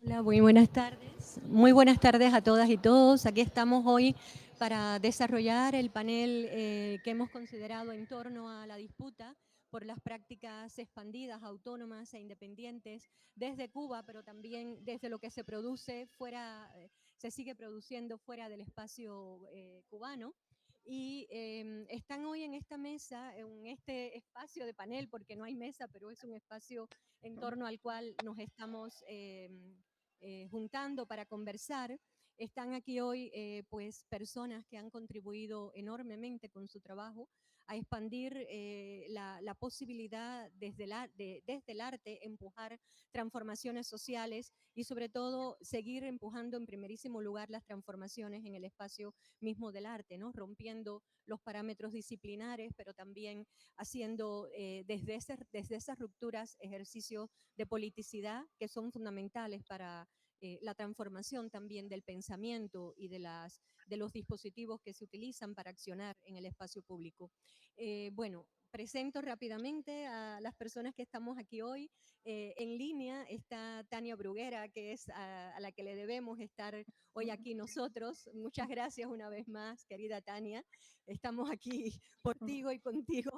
Hola, muy buenas tardes. Muy buenas tardes a todas y todos. Aquí estamos hoy para desarrollar el panel que hemos considerado en torno a la disputa por las prácticas expandidas, autónomas e independientes desde Cuba, pero también desde lo que se produce fuera, se sigue produciendo fuera del espacio cubano. Y están hoy en esta mesa, en este espacio de panel, porque no hay mesa, pero es un espacio en torno al cual nos estamos juntando para conversar. Están aquí hoy pues personas que han contribuido enormemente con su trabajo a expandir la posibilidad desde el arte, empujar transformaciones sociales y sobre todo seguir empujando en primerísimo lugar las transformaciones en el espacio mismo del arte, ¿no? Rompiendo los parámetros disciplinares, pero también haciendo desde esas rupturas ejercicios de politicidad que son fundamentales para la transformación también del pensamiento y de los dispositivos que se utilizan para accionar en el espacio público. Bueno, presento rápidamente a las personas que estamos aquí hoy. En línea está Tania Bruguera, que es a la que le debemos estar hoy aquí nosotros. Muchas gracias una vez más, querida Tania. Estamos aquí por ti y contigo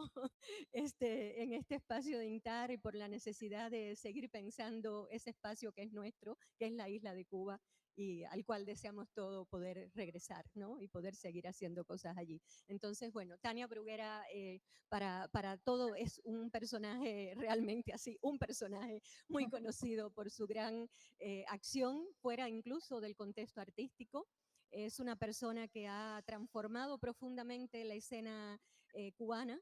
en este espacio de INTAR y por la necesidad de seguir pensando ese espacio que es nuestro, que es la isla de Cuba y al cual deseamos todo poder regresar, ¿no? Y poder seguir haciendo cosas allí. Entonces, bueno, Tania Bruguera para todo es un personaje realmente así, un personaje muy conocido por su gran acción fuera incluso del contexto artístico. Es una persona que ha transformado profundamente la escena cubana,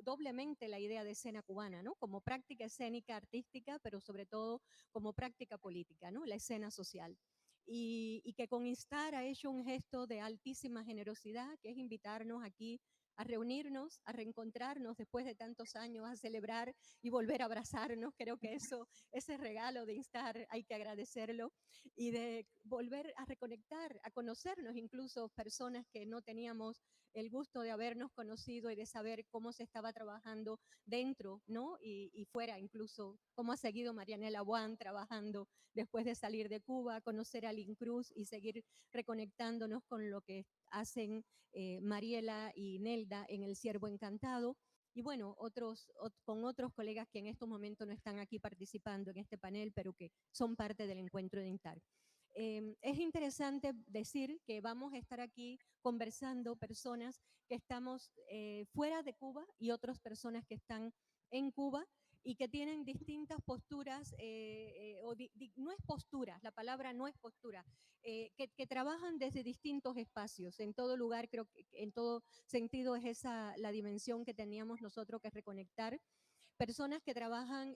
doblemente la idea de escena cubana, ¿no? Como práctica escénica artística, pero sobre todo como práctica política, ¿no? La escena social. Y que con Instar ha hecho un gesto de altísima generosidad, que es invitarnos aquí a reunirnos, a reencontrarnos después de tantos años, a celebrar y volver a abrazarnos. Creo que ese regalo de Instar hay que agradecerlo y de volver a reconectar, a conocernos incluso personas que no teníamos el gusto de habernos conocido y de saber cómo se estaba trabajando dentro, ¿no? Y fuera incluso, cómo ha seguido Marianela Buan trabajando después de salir de Cuba, conocer a Lynn Cruz y seguir reconectándonos con lo que hacen Mariela y Nelda en El Ciervo Encantado. Y bueno, con otros colegas que en estos momentos no están aquí participando en este panel, pero que son parte del encuentro de INTAR. Es interesante decir que vamos a estar aquí conversando personas que estamos fuera de Cuba y otras personas que están en Cuba y que tienen distintas posturas, no es postura, la palabra no es postura, que trabajan desde distintos espacios. En todo lugar, creo que en todo sentido es esa la dimensión que teníamos nosotros que reconectar. Personas que trabajan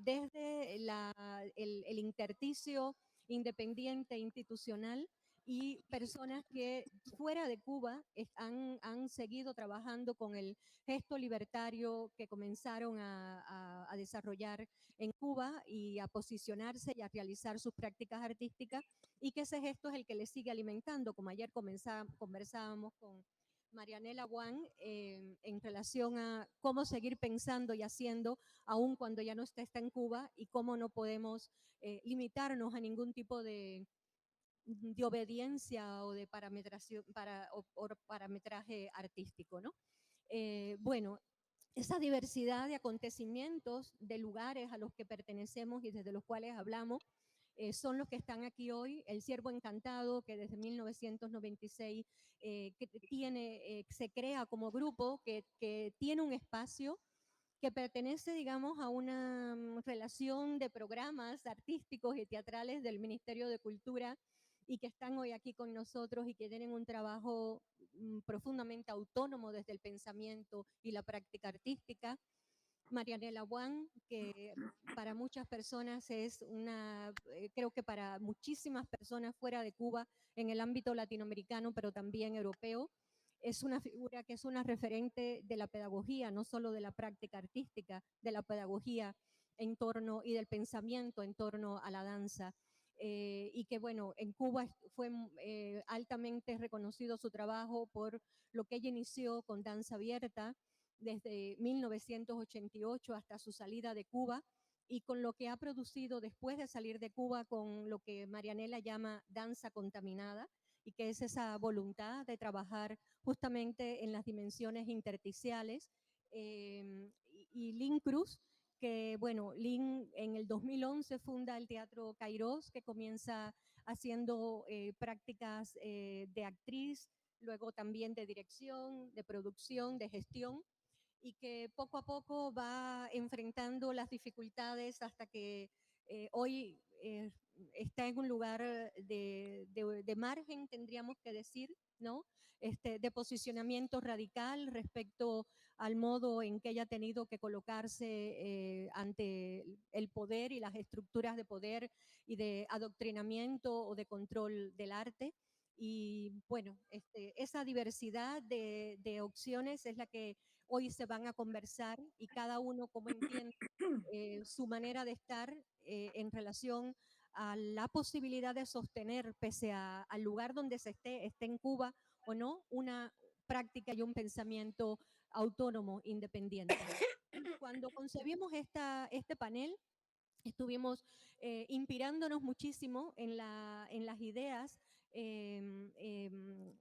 desde el intersticio independiente institucional y personas que fuera de Cuba han seguido trabajando con el gesto libertario que comenzaron a desarrollar en Cuba y a posicionarse y a realizar sus prácticas artísticas, y que ese gesto es el que les sigue alimentando, como ayer conversábamos con Marianela Wang en relación a cómo seguir pensando y haciendo aun cuando ya no está en Cuba, y cómo no podemos limitarnos a ningún tipo de obediencia o de parametraje artístico, ¿no? Bueno, esa diversidad de acontecimientos, de lugares a los que pertenecemos y desde los cuales hablamos, son los que están aquí hoy. El Ciervo Encantado, que desde 1996 se crea como grupo, que tiene un espacio que pertenece, digamos, a una relación de programas artísticos y teatrales del Ministerio de Cultura, y que están hoy aquí con nosotros y que tienen un trabajo profundamente autónomo desde el pensamiento y la práctica artística. Marianela Wang, que para muchas personas es creo que para muchísimas personas fuera de Cuba, en el ámbito latinoamericano, pero también europeo, es una figura que es una referente de la pedagogía, no solo de la práctica artística, de la pedagogía en torno y del pensamiento en torno a la danza. Y que bueno, en Cuba fue altamente reconocido su trabajo por lo que ella inició con danza abierta desde 1988 hasta su salida de Cuba, y con lo que ha producido después de salir de Cuba con lo que Marianela llama danza contaminada, y que es esa voluntad de trabajar justamente en las dimensiones intersticiales. Y Lynn Cruz, que bueno, Lynn en el 2011 funda el Teatro Kairos, que comienza haciendo prácticas de actriz, luego también de dirección, de producción, de gestión, y que poco a poco va enfrentando las dificultades hasta que hoy está en un lugar de margen, tendríamos que decir, ¿no? De posicionamiento radical respecto al modo en que ella ha tenido que colocarse ante el poder y las estructuras de poder y de adoctrinamiento o de control del arte. Y bueno, esa diversidad de opciones es la que hoy se van a conversar, y cada uno como entiende su manera de estar en relación a la posibilidad de sostener, pese al lugar donde esté en Cuba o no, una práctica y un pensamiento autónomo, independiente. Cuando concebimos este panel, estuvimos inspirándonos muchísimo en las ideas de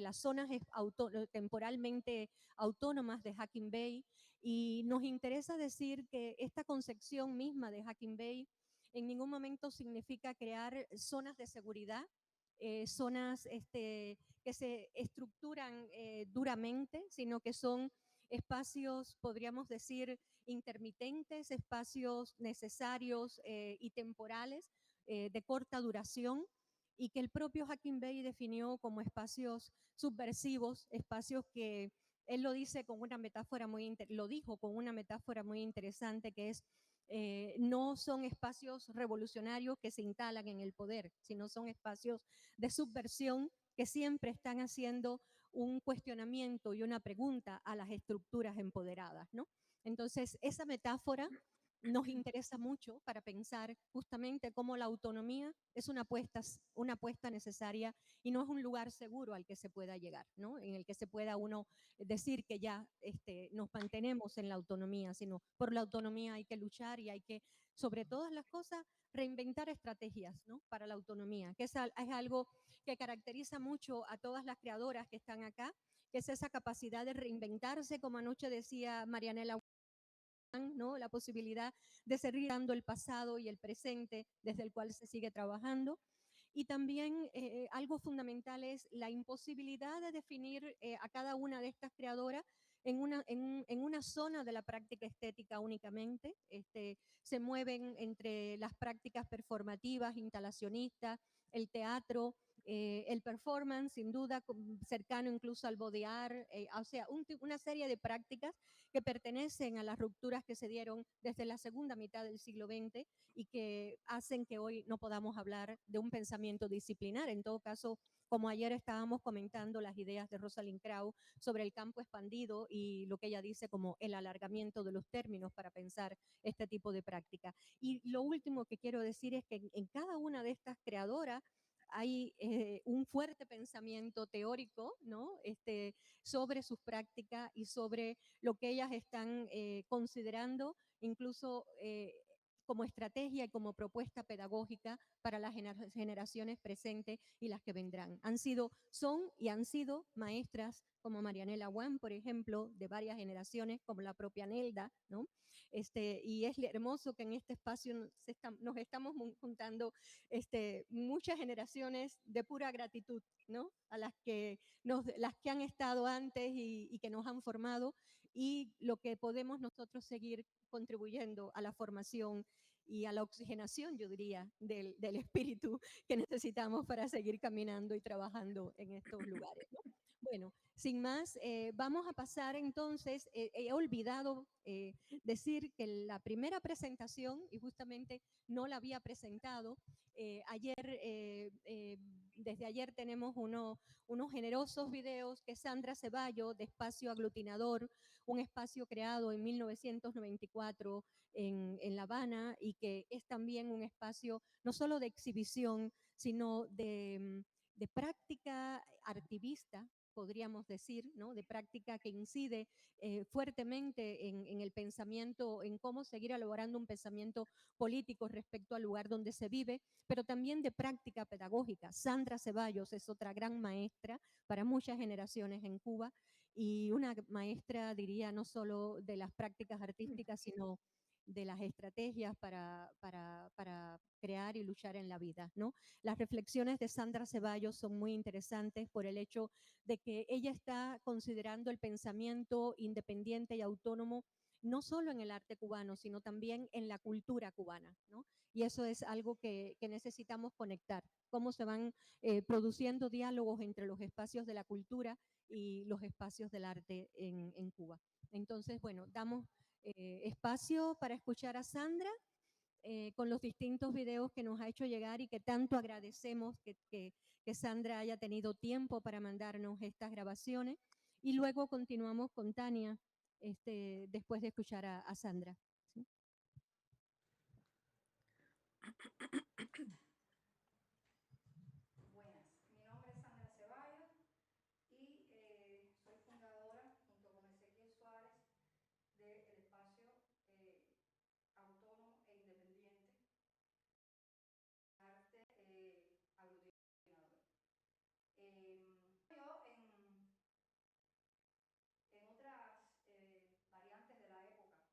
las zonas temporalmente autónomas de Hacking Bay, y nos interesa decir que esta concepción misma de Hacking Bay en ningún momento significa crear zonas de seguridad, zonas que se estructuran duramente, sino que son espacios, podríamos decir, intermitentes, espacios necesarios y temporales de corta duración, y que el propio Hacking Bay definió como espacios subversivos, espacios que él lo dice con una metáfora lo dijo con una metáfora muy interesante, que es no son espacios revolucionarios que se instalan en el poder, sino son espacios de subversión que siempre están haciendo un cuestionamiento y una pregunta a las estructuras empoderadas, ¿no? Entonces, esa metáfora nos interesa mucho para pensar justamente cómo la autonomía es una apuesta necesaria y no es un lugar seguro al que se pueda llegar, ¿no? En el que se pueda uno decir que ya nos mantenemos en la autonomía, sino por la autonomía hay que luchar y hay que, sobre todas las cosas, reinventar estrategias, ¿no? Para la autonomía, que es algo que caracteriza mucho a todas las creadoras que están acá, que es esa capacidad de reinventarse, como anoche decía Marianela, ¿no? La posibilidad de seguir dando el pasado y el presente desde el cual se sigue trabajando. Y también algo fundamental es la imposibilidad de definir a cada una de estas creadoras en una zona de la práctica estética únicamente. Se mueven entre las prácticas performativas, instalacionistas, el teatro, el performance, sin duda, cercano incluso al body art, o sea, una serie de prácticas que pertenecen a las rupturas que se dieron desde la segunda mitad del siglo XX y que hacen que hoy no podamos hablar de un pensamiento disciplinar. En todo caso, como ayer estábamos comentando las ideas de Rosalind Krauss sobre el campo expandido y lo que ella dice como el alargamiento de los términos para pensar este tipo de práctica. Y lo último que quiero decir es que en cada una de estas creadoras hay un fuerte pensamiento teórico, ¿no? Sobre sus prácticas y sobre lo que ellas están considerando, incluso como estrategia y como propuesta pedagógica para las generaciones presentes y las que vendrán. Son y han sido maestras como Marianela Juan, por ejemplo, de varias generaciones, como la propia Nelda, ¿no? Y es hermoso que en este espacio nos estamos juntando muchas generaciones de pura gratitud, ¿no? A las que han estado antes y que nos han formado, y lo que podemos nosotros seguir contribuyendo a la formación y a la oxigenación, yo diría, del espíritu que necesitamos para seguir caminando y trabajando en estos lugares, ¿no? Bueno, sin más, vamos a pasar entonces, he olvidado decir que la primera presentación, y justamente no la había presentado, desde ayer tenemos unos generosos videos que Sandra Ceballos, de Espacio Aglutinador, un espacio creado en 1994 en La Habana y que es también un espacio no solo de exhibición, sino de práctica artivista, podríamos decir, ¿no? De práctica que incide fuertemente en el pensamiento, en cómo seguir elaborando un pensamiento político respecto al lugar donde se vive, pero también de práctica pedagógica. Sandra Ceballos es otra gran maestra para muchas generaciones en Cuba y una maestra, diría, no solo de las prácticas artísticas, sino de las estrategias para crear y luchar en la vida, ¿no? Las reflexiones de Sandra Ceballos son muy interesantes por el hecho de que ella está considerando el pensamiento independiente y autónomo no solo en el arte cubano, sino también en la cultura cubana, ¿no? Y eso es algo que necesitamos conectar, cómo se van produciendo diálogos entre los espacios de la cultura y los espacios del arte en Cuba. Entonces, bueno, damos espacio para escuchar a Sandra con los distintos videos que nos ha hecho llegar y que tanto agradecemos que Sandra haya tenido tiempo para mandarnos estas grabaciones. Y luego continuamos con Tania después de escuchar a Sandra. ¿Sí? Buenas, mi nombre es Sandra Ceballos y soy fundadora, junto con Ezequiel Suárez, del espacio autónomo e independiente Arte Aglutinador. Yo en otras variantes de la época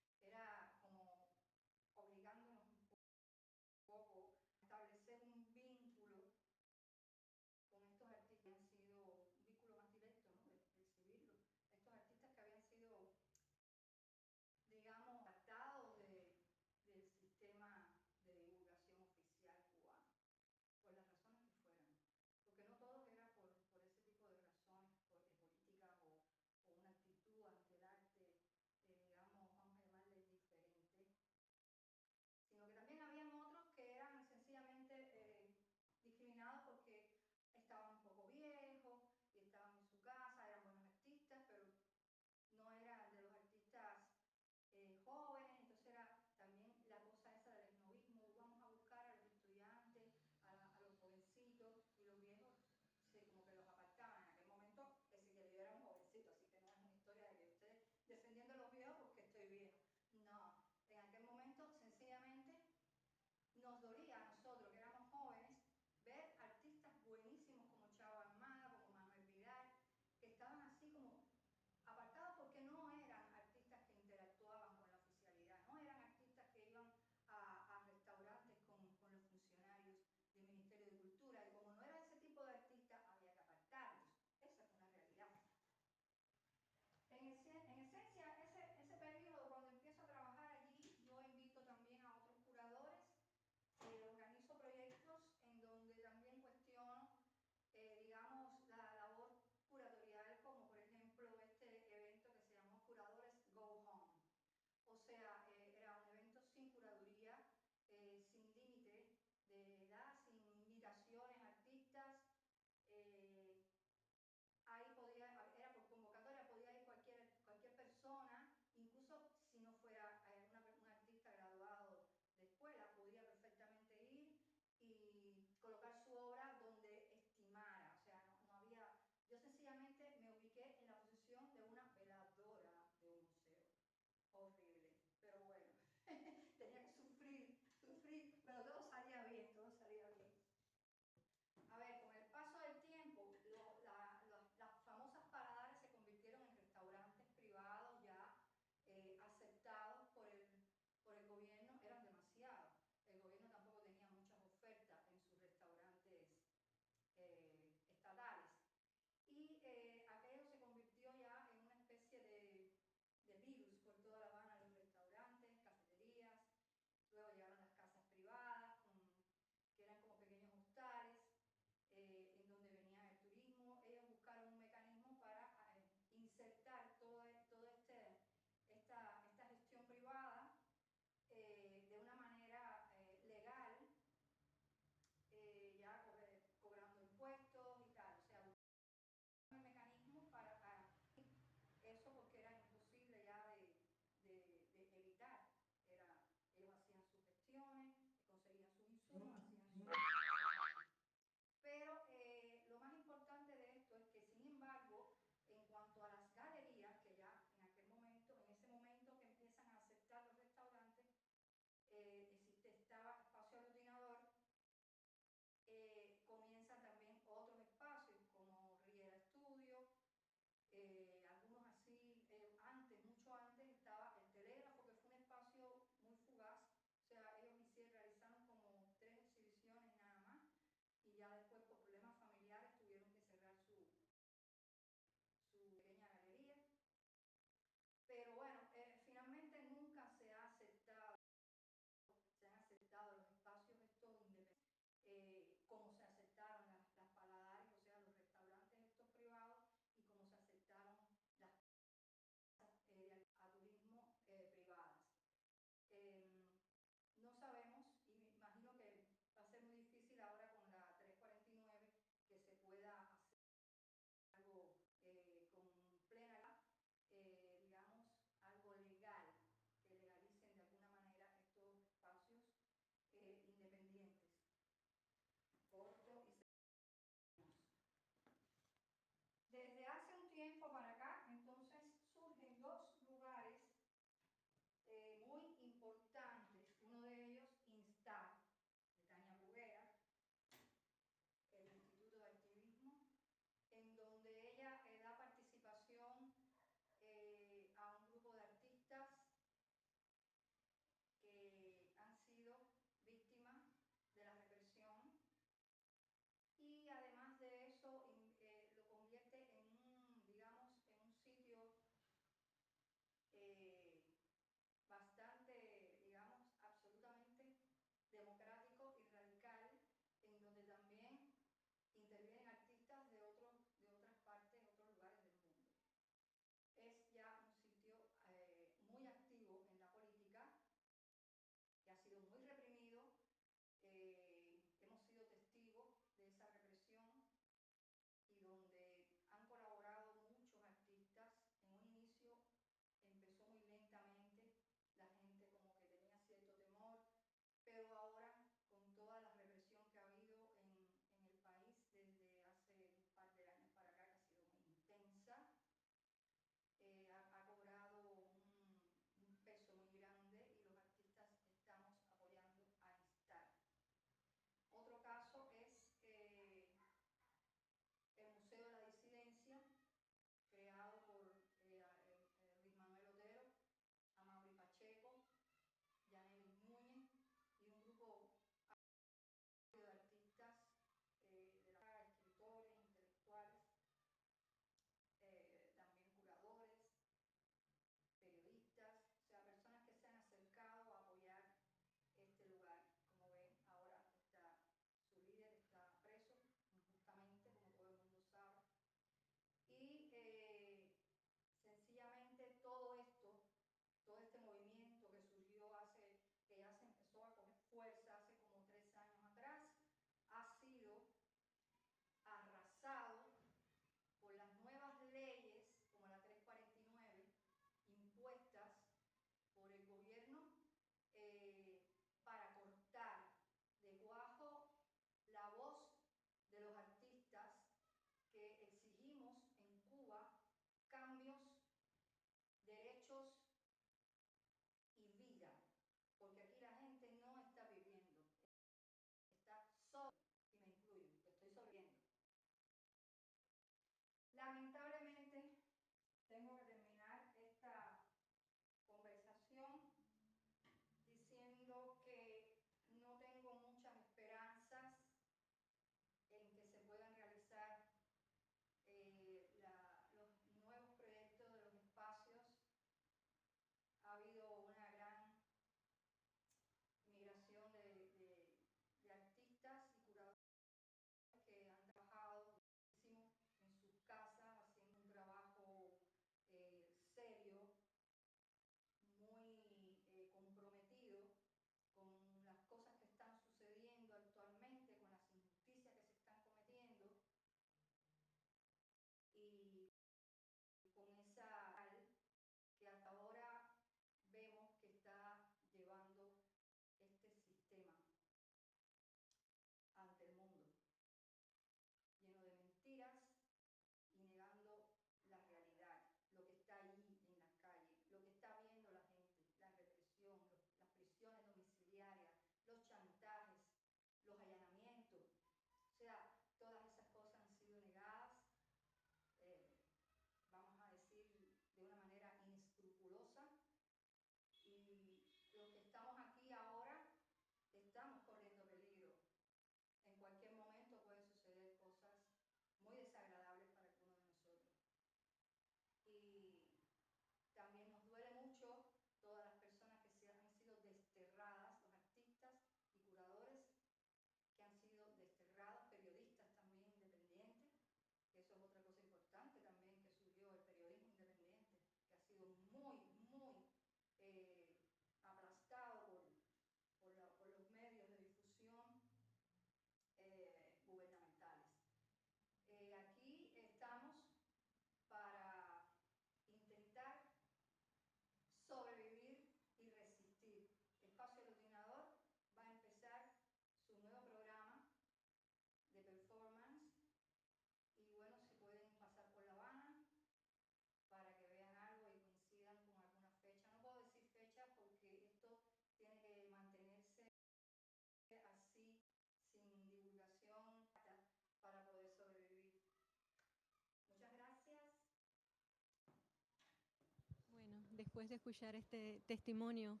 después de escuchar este testimonio,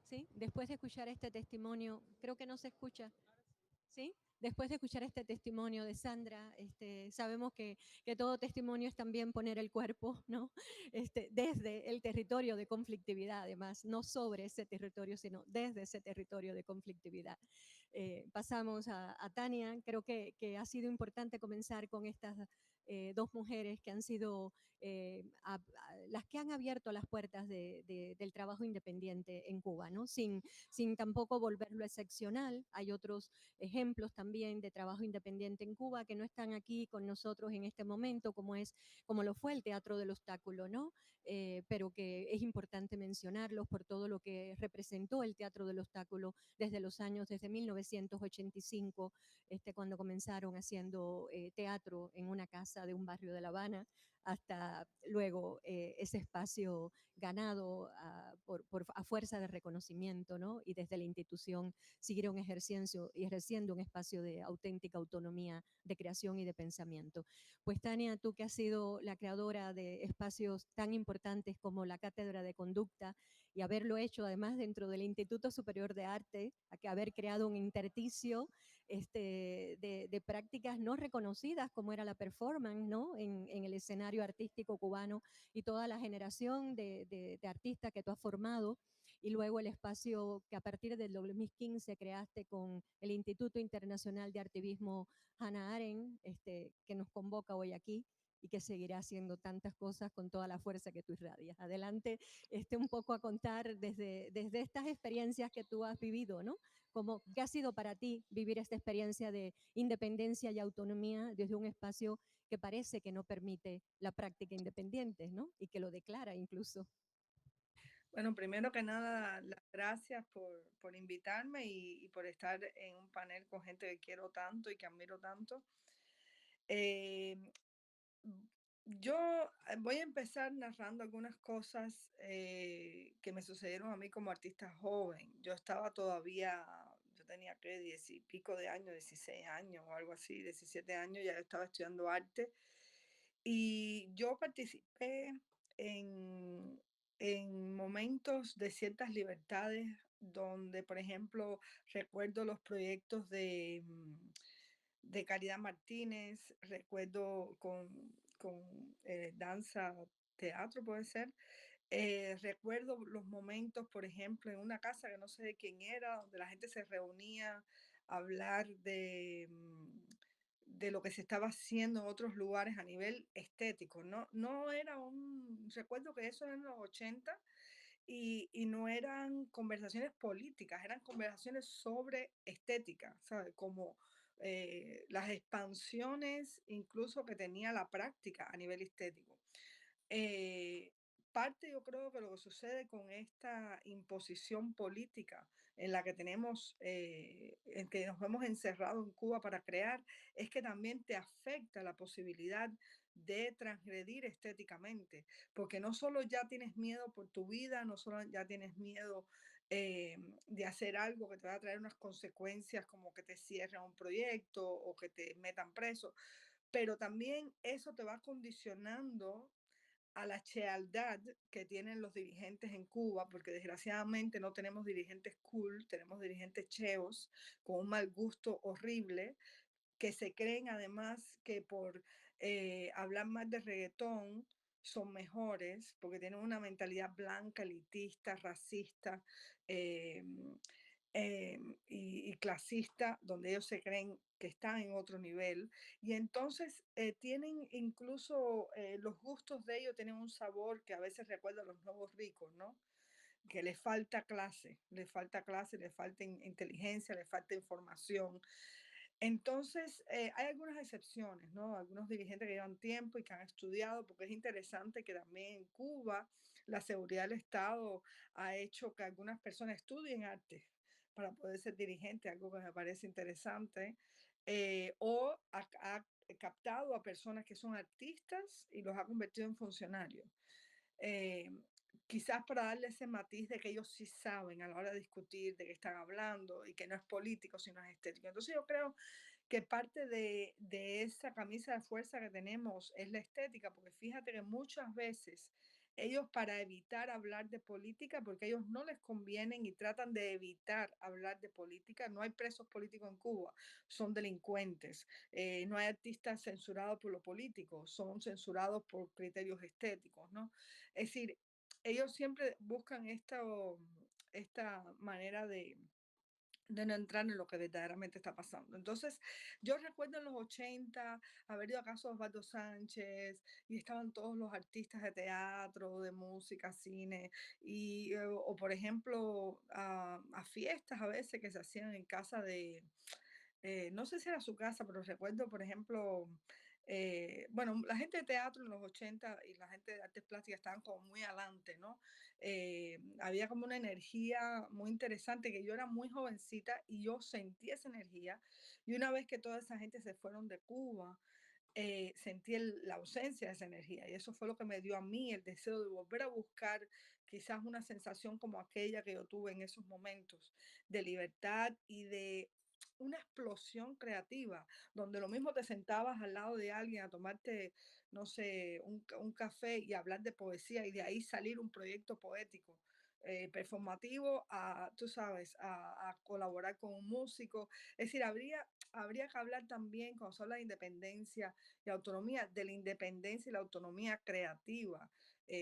¿sí? Después de escuchar este testimonio, creo que no se escucha. ¿Sí? Después de escuchar este testimonio de Sandra, sabemos que todo testimonio es también poner el cuerpo, ¿no? Desde el territorio de conflictividad, además, no sobre ese territorio, sino desde ese territorio de conflictividad. Pasamos a Tania, creo que ha sido importante comenzar con estas dos mujeres que han sido las que han abierto las puertas del trabajo independiente en Cuba, ¿no? Sin tampoco volverlo excepcional. Hay otros ejemplos también de trabajo independiente en Cuba que no están aquí con nosotros en este momento, como lo fue el Teatro del Obstáculo, ¿no? Pero que es importante mencionarlos por todo lo que representó el Teatro del Obstáculo desde 1985, cuando comenzaron haciendo teatro en una casa de un barrio de La Habana, hasta luego ese espacio ganado a fuerza de reconocimiento, ¿no? Y desde la institución siguieron ejerciendo un espacio de auténtica autonomía de creación y de pensamiento. Pues Tania, tú que has sido la creadora de espacios tan importantes como la Cátedra de Conducta y haberlo hecho además dentro del Instituto Superior de Arte, a que haber creado un intersticio de prácticas no reconocidas como era la performance, ¿no? En el escenario artístico cubano y toda la generación de artistas que tú has formado y luego el espacio que a partir del 2015 creaste con el Instituto Internacional de Artivismo Hannah Arendt, que nos convoca hoy aquí y que seguirá haciendo tantas cosas con toda la fuerza que tú irradias. Adelante, un poco a contar desde estas experiencias que tú has vivido, ¿no? ¿Qué ha sido para ti vivir esta experiencia de independencia y autonomía desde un espacio que parece que no permite la práctica independiente, ¿no? Y que lo declara incluso. Bueno, primero que nada, las gracias por invitarme y por estar en un panel con gente que quiero tanto y que admiro tanto. Eh, yo voy a empezar narrando algunas cosas que me sucedieron a mí como artista joven. Yo tenía que 10 y pico de años, 16 años o algo así, 17 años, ya estaba estudiando arte y yo participé en, en momentos de ciertas libertades donde, por ejemplo, recuerdo los proyectos de Caridad Martínez, recuerdo con danza, teatro puede ser. Recuerdo los momentos, por ejemplo, en una casa que no sé de quién era, donde la gente se reunía a hablar de lo que se estaba haciendo en otros lugares a nivel estético. No era recuerdo que eso era en los 80 y no eran conversaciones políticas, eran conversaciones sobre estética, ¿sabes? Como las expansiones incluso que tenía la práctica a nivel estético. Eh, Parte yo creo que lo que sucede con esta imposición política en la que tenemos, en que nos hemos encerrado en Cuba para crear, es que también te afecta la posibilidad de transgredir estéticamente, porque no solo ya tienes miedo por tu vida, no solo ya tienes miedo eh, de hacer algo que te va a traer unas consecuencias como que te cierren un proyecto o que te metan preso, pero también eso te va condicionando a la chealdad que tienen los dirigentes en Cuba, porque desgraciadamente no tenemos dirigentes cool, tenemos dirigentes cheos con un mal gusto horrible, que se creen además que por hablar más de reggaetón son mejores, porque tienen una mentalidad blanca, elitista, racista, eh, y clasista, donde ellos se creen que están en otro nivel. Y entonces tienen incluso los gustos de ellos, tienen un sabor que a veces recuerda a los nuevos ricos, ¿no? Que les falta clase, les falta inteligencia, les falta información. Entonces, hay algunas excepciones, ¿no? Algunos dirigentes que llevan tiempo y que han estudiado, porque es interesante que también en Cuba la seguridad del Estado ha hecho que algunas personas estudien arte para poder ser dirigente, algo que me parece interesante, o ha captado a personas que son artistas y los ha convertido en funcionarios. Eh, Quizás para darle ese matiz de que ellos sí saben a la hora de discutir de qué están hablando y que no es político, sino es estético. Entonces yo creo que parte de esa camisa de fuerza que tenemos es la estética, porque fíjate que muchas veces ellos para evitar hablar de política, porque a ellos no les convienen y tratan de evitar hablar de política, no hay presos políticos en Cuba, son delincuentes, no hay artistas censurados por lo político, son censurados por criterios estéticos, ¿no? Es decir, ellos siempre buscan esta manera de no entrar en lo que verdaderamente está pasando. Entonces, yo recuerdo en los 80 haber ido a casa de Osvaldo Sánchez y estaban todos los artistas de teatro, de música, cine, o por ejemplo, a fiestas a veces que se hacían en casa no sé si era su casa, pero recuerdo, por ejemplo, bueno, la gente de teatro en los 80 y la gente de artes plásticas estaban como muy adelante, ¿no? Había como una energía muy interesante, que yo era muy jovencita y yo sentí esa energía. Y una vez que toda esa gente se fueron de Cuba, sentí la ausencia de esa energía. Y eso fue lo que me dio a mí el deseo de volver a buscar quizás una sensación como aquella que yo tuve en esos momentos de libertad y de una explosión creativa, donde lo mismo te sentabas al lado de alguien a tomarte, no sé, un café y hablar de poesía y de ahí salir un proyecto poético. Performativo a, tú sabes, a colaborar con un músico. Es decir, habría que hablar también, cuando se habla de independencia y autonomía, de la independencia y la autonomía creativa,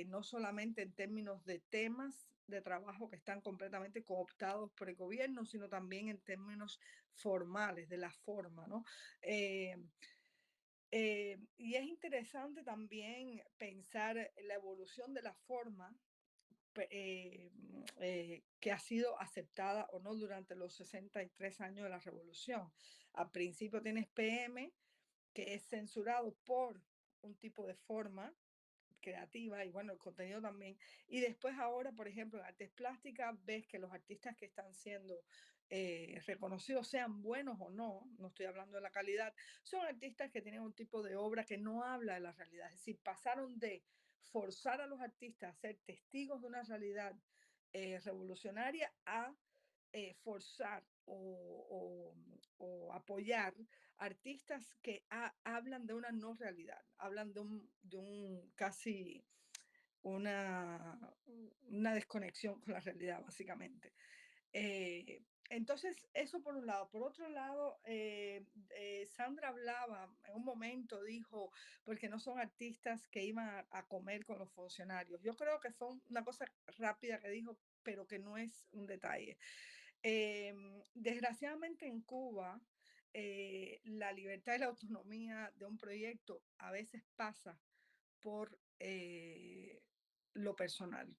no solamente en términos de temas de trabajo que están completamente cooptados por el gobierno, sino también en términos formales, de la forma, ¿no? Eh, y es interesante también pensar en la evolución de la forma que ha sido aceptada o no durante los 63 años de la revolución. Al principio tienes PM, que es censurado por un tipo de forma creativa y bueno, el contenido también. Y después ahora, por ejemplo, en artes plásticas, ves que los artistas que están siendo reconocidos, sean buenos o no, no estoy hablando de la calidad, son artistas que tienen un tipo de obra que no habla de la realidad. Es decir, pasaron de forzar a los artistas a ser testigos de una realidad revolucionaria a forzar o apoyar artistas que hablan de una no realidad, hablan de un casi una, una desconexión con la realidad, básicamente. Eh, entonces, eso por un lado. Por otro lado, Sandra hablaba, en un momento dijo, porque no son artistas que iban a comer con los funcionarios. Yo creo que fue una cosa rápida que dijo, pero que no es un detalle. Desgraciadamente en Cuba, la libertad y la autonomía de un proyecto a veces pasa por lo personal.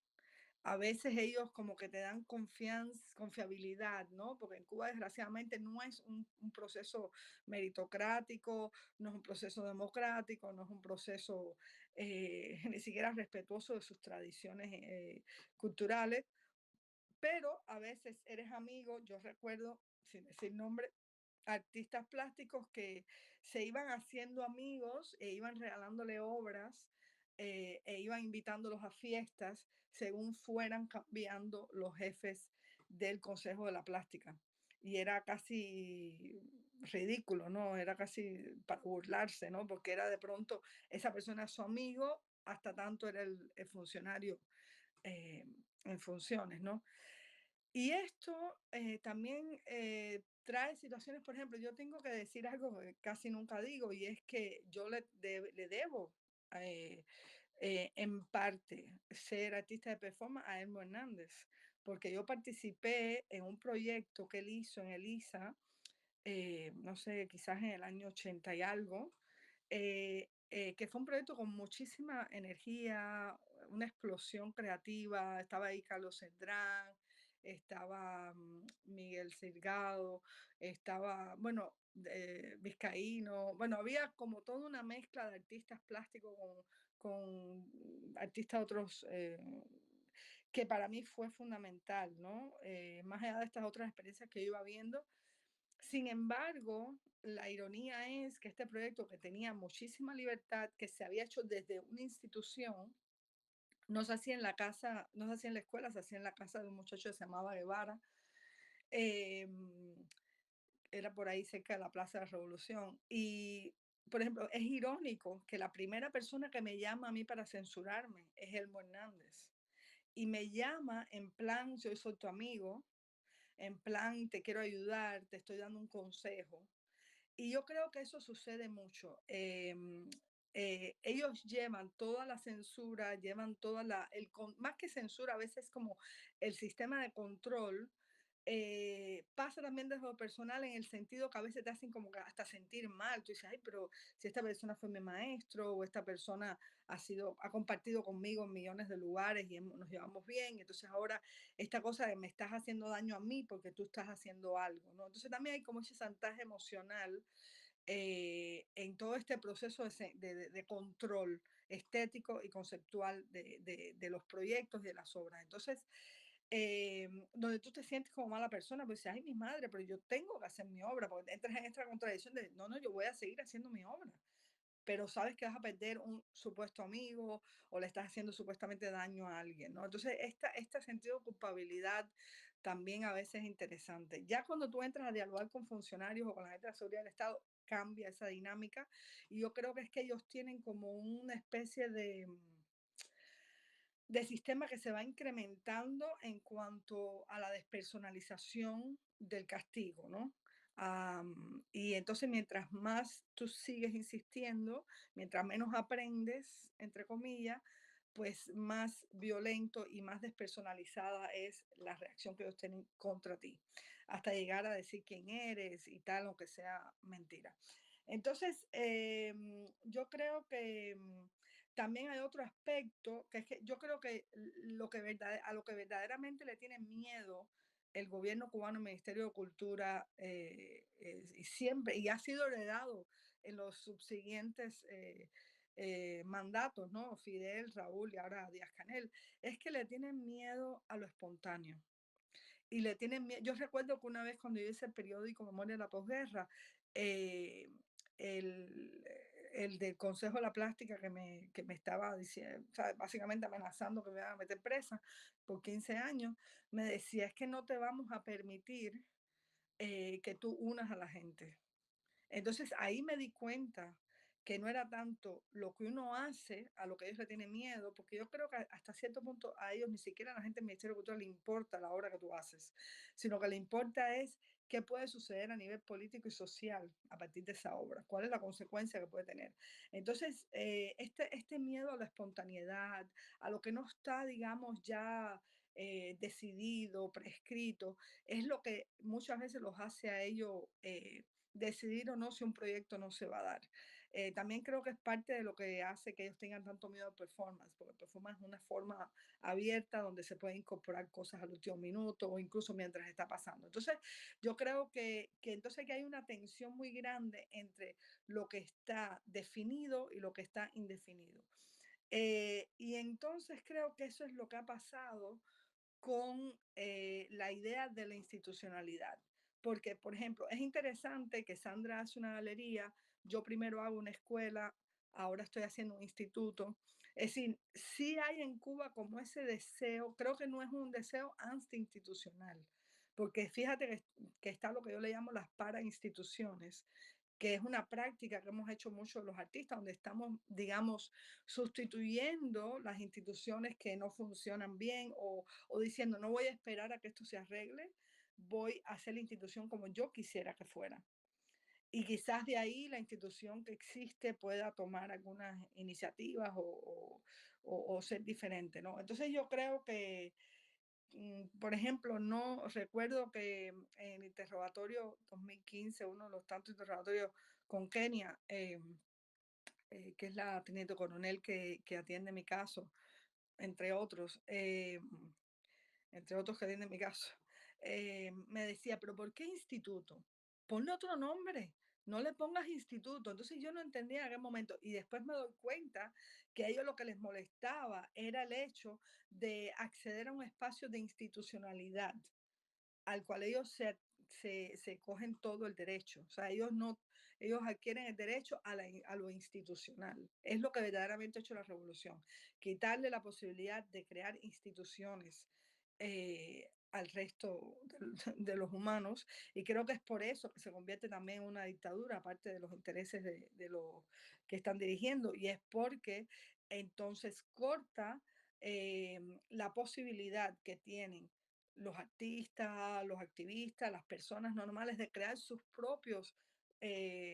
A veces ellos como que te dan confianza, confiabilidad, ¿no? Porque en Cuba desgraciadamente no es un proceso meritocrático, no es un proceso democrático, no es un proceso ni siquiera respetuoso de sus tradiciones culturales, pero a veces eres amigo. Yo recuerdo, sin decir nombre, artistas plásticos que se iban haciendo amigos e iban regalándole obras e iban invitándolos a fiestas según fueran cambiando los jefes del Consejo de la Plástica. Y era casi ridículo, ¿no? Era casi para burlarse, ¿no? Porque era de pronto esa persona su amigo, hasta tanto era el funcionario eh, en funciones, ¿no? Y esto también trae situaciones, por ejemplo, yo tengo que decir algo que casi nunca digo, y es que yo le debo eh, en parte ser artista de performance a Elmo Hernández, porque yo participé en un proyecto que él hizo en Elisa, no sé, quizás en el año 80 y algo, que fue un proyecto con muchísima energía, una explosión creativa. Estaba ahí Carlos Cendrán, estaba Miguel Salgado, estaba, bueno, Vizcaíno. Bueno, había como toda una mezcla de artistas plásticos con artistas otros, que para mí fue fundamental, ¿no? Más allá de estas otras experiencias que yo iba viendo. Sin embargo, la ironía es que este proyecto, que tenía muchísima libertad, que se había hecho desde una institución, no se hacía en la casa, no se hacía en la escuela, se hacía en la casa de un muchacho que se llamaba Guevara. eh, era por ahí cerca de la Plaza de la Revolución. Y, por ejemplo, es irónico que la primera persona que me llama a mí para censurarme es Elmo Hernández. Y me llama en plan, yo soy tu amigo, en plan, te quiero ayudar, te estoy dando un consejo. Y yo creo que eso sucede mucho. Ellos llevan toda la censura, llevan toda más que censura, a veces como el sistema de control. Pasa también desde lo personal en el sentido que a veces te hacen como que hasta sentir mal. Tú dices, ay, pero si esta persona fue mi maestro o esta persona ha compartido conmigo en millones de lugares y nos llevamos bien, entonces ahora esta cosa de me estás haciendo daño a mí porque tú estás haciendo algo, ¿no? Entonces también hay como ese chantaje emocional en todo este proceso de control estético y conceptual de los proyectos y de las obras. Entonces, donde tú te sientes como mala persona, pues dices, ay, mi madre, pero yo tengo que hacer mi obra, porque entras en esta contradicción de, no, no, yo voy a seguir haciendo mi obra, pero sabes que vas a perder un supuesto amigo o le estás haciendo supuestamente daño a alguien, ¿no? Entonces, este sentido de culpabilidad también a veces es interesante. Ya cuando tú entras a dialogar con funcionarios o con la gente de la seguridad del Estado, cambia esa dinámica y yo creo que es que ellos tienen como una especie de sistema que se va incrementando en cuanto a la despersonalización del castigo, ¿no? Y entonces mientras más tú sigues insistiendo, mientras menos aprendes, entre comillas, pues más violento y más despersonalizada es la reacción que ellos tienen contra ti, hasta llegar a decir quién eres y tal, aunque sea mentira. Entonces, yo creo que también hay otro aspecto, que es que yo creo que a lo que verdaderamente le tiene miedo el gobierno cubano, el Ministerio de Cultura, y siempre, y ha sido heredado en los subsiguientes mandatos, ¿no? Fidel, Raúl y ahora Díaz Canel, es que le tienen miedo a lo espontáneo. Y le tienen miedo. Yo recuerdo que una vez cuando yo hice el periódico Memoria de la Posguerra, eh, el, el del Consejo de la Plástica que me estaba diciendo, o sea, básicamente amenazando que me iban a meter presa por 15 años, me decía, es que no te vamos a permitir que tú unas a la gente. Entonces ahí me di cuenta que no era tanto lo que uno hace a lo que ellos le tienen miedo, porque yo creo que hasta cierto punto a ellos ni siquiera a la gente del Ministerio de Cultura le importa la obra que tú haces, sino que le importa es qué puede suceder a nivel político y social a partir de esa obra, cuál es la consecuencia que puede tener. Entonces, este miedo a la espontaneidad, a lo que no está, digamos, ya decidido, prescrito, es lo que muchas veces los hace a ellos decidir o no si un proyecto no se va a dar. También creo que es parte de lo que hace que ellos tengan tanto miedo al performance, porque el performance es una forma abierta donde se pueden incorporar cosas al último minuto o incluso mientras está pasando. Entonces, yo creo entonces que hay una tensión muy grande entre lo que está definido y lo que está indefinido. Y entonces creo que eso es lo que ha pasado con la idea de la institucionalidad. Porque, por ejemplo, es interesante que Sandra hace una galería, yo primero hago una escuela, ahora estoy haciendo un instituto. Es decir, sí hay en Cuba como ese deseo, creo que no es un deseo anti-institucional, porque fíjate que está lo que yo le llamo las parainstituciones, que es una práctica que hemos hecho muchos los artistas, donde estamos, digamos, sustituyendo las instituciones que no funcionan bien o diciendo, no voy a esperar a que esto se arregle, voy a hacer la institución como yo quisiera que fuera. Y quizás de ahí la institución que existe pueda tomar algunas iniciativas o ser diferente, ¿no? Entonces yo creo que, por ejemplo, no recuerdo que en el interrogatorio 2015, uno de los tantos interrogatorios con Kenia, que es la teniente coronel que atiende mi caso, entre otros, entre otros que atienden mi caso, me decía, pero ¿por qué instituto? Ponle otro nombre, no le pongas instituto. Entonces yo no entendía en aquel momento y después me doy cuenta que a ellos lo que les molestaba era el hecho de acceder a un espacio de institucionalidad al cual ellos se cogen todo el derecho. O sea, ellos no, ellos adquieren el derecho a lo institucional. Es lo que verdaderamente ha hecho la revolución. Quitarle la posibilidad de crear instituciones al resto de los humanos, y creo que es por eso que se convierte también en una dictadura, aparte de los intereses de los que están dirigiendo, y es porque entonces corta la posibilidad que tienen los artistas, los activistas, las personas normales de crear sus propios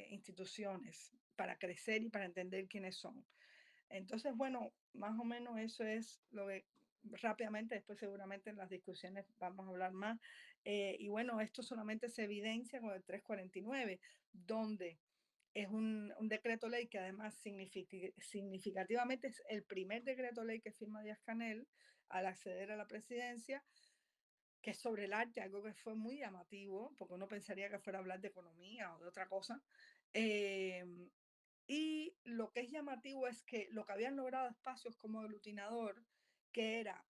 instituciones para crecer y para entender quiénes son. Entonces, bueno, más o menos eso es lo que rápidamente, después seguramente en las discusiones vamos a hablar más. Y bueno, esto solamente se evidencia con el 349, donde es un decreto ley que además significativamente es el primer decreto ley que firma Díaz Canel al acceder a la presidencia, que es sobre el arte, algo que fue muy llamativo, porque uno pensaría que fuera a hablar de economía o de otra cosa. Eh, y lo que es llamativo es que lo que habían logrado espacios como aglutinador, que era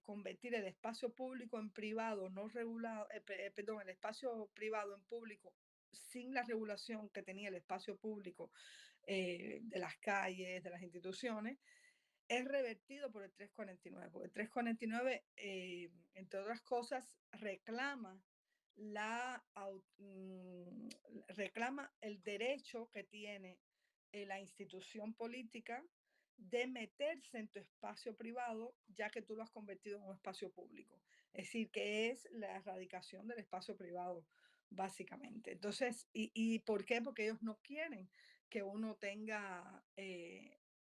convertir el espacio público en privado, no regulado, perdón, el espacio privado en público sin la regulación que tenía el espacio público de las calles, de las instituciones, es revertido por el 349, porque el 349, entre otras cosas, la, reclama el derecho que tiene la institución política de meterse en tu espacio privado, ya que tú lo has convertido en un espacio público. Es decir, que es la erradicación del espacio privado, básicamente. Entonces, ¿y por qué? Porque ellos no quieren que uno tenga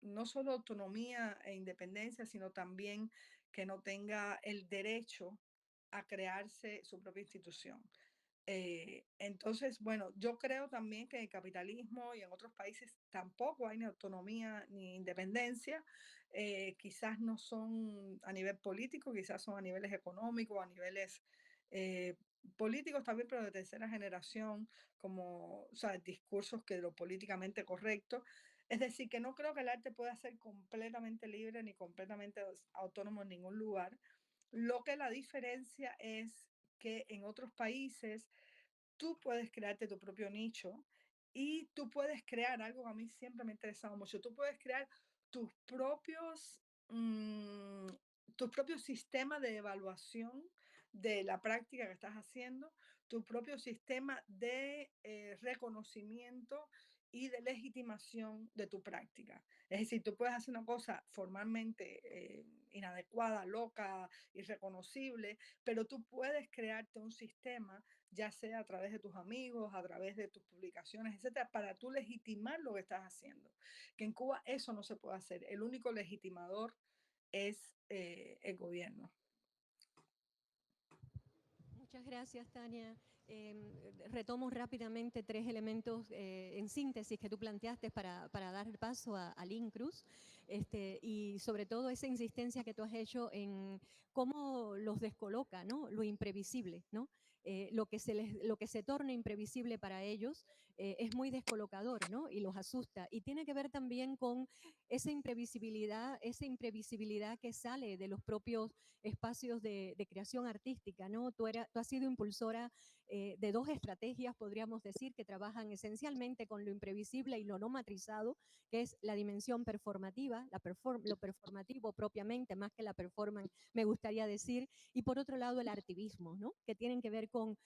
no solo autonomía e independencia, sino también que no tenga el derecho a crearse su propia institución. Entonces, bueno, yo creo también que en el capitalismo y en otros países tampoco hay ni autonomía ni independencia. Quizás no son a nivel político, quizás son a niveles económicos, a niveles eh, políticos también, pero de tercera generación, como, o sea, discursos que lo políticamente correcto. Es decir, que no creo que el arte pueda ser completamente libre ni completamente autónomo en ningún lugar. Lo que la diferencia es que en otros países tú puedes crearte tu propio nicho y tú puedes crear algo que a mí siempre me ha interesado mucho. Tú puedes crear tus propios, mm, tu propio sistema de evaluación de la práctica que estás haciendo, tu propio sistema de reconocimiento y de legitimación de tu práctica. Es decir, tú puedes hacer una cosa formalmente inadecuada, loca, irreconocible, pero tú puedes crearte un sistema, ya sea a través de tus amigos, a través de tus publicaciones, etcétera, para tú legitimar lo que estás haciendo. Que en Cuba eso no se puede hacer. El único legitimador es el gobierno. Muchas gracias, Tania. Retomo rápidamente tres elementos en síntesis que tú planteaste para dar paso a Lynn Cruz, y sobre todo esa insistencia que tú has hecho en cómo los descoloca, ¿no? Lo imprevisible, ¿no? Lo que se torna imprevisible para ellos es muy descolocador, ¿no? Y los asusta. Y tiene que ver también con esa imprevisibilidad que sale de los propios espacios de creación artística, ¿no? Tú has sido impulsora de dos estrategias, podríamos decir, que trabajan esencialmente con lo imprevisible y lo no matrizado, que es la dimensión performativa, lo performativo propiamente, más que la performance, me gustaría decir, y por otro lado el artivismo, ¿no? Que tienen que ver con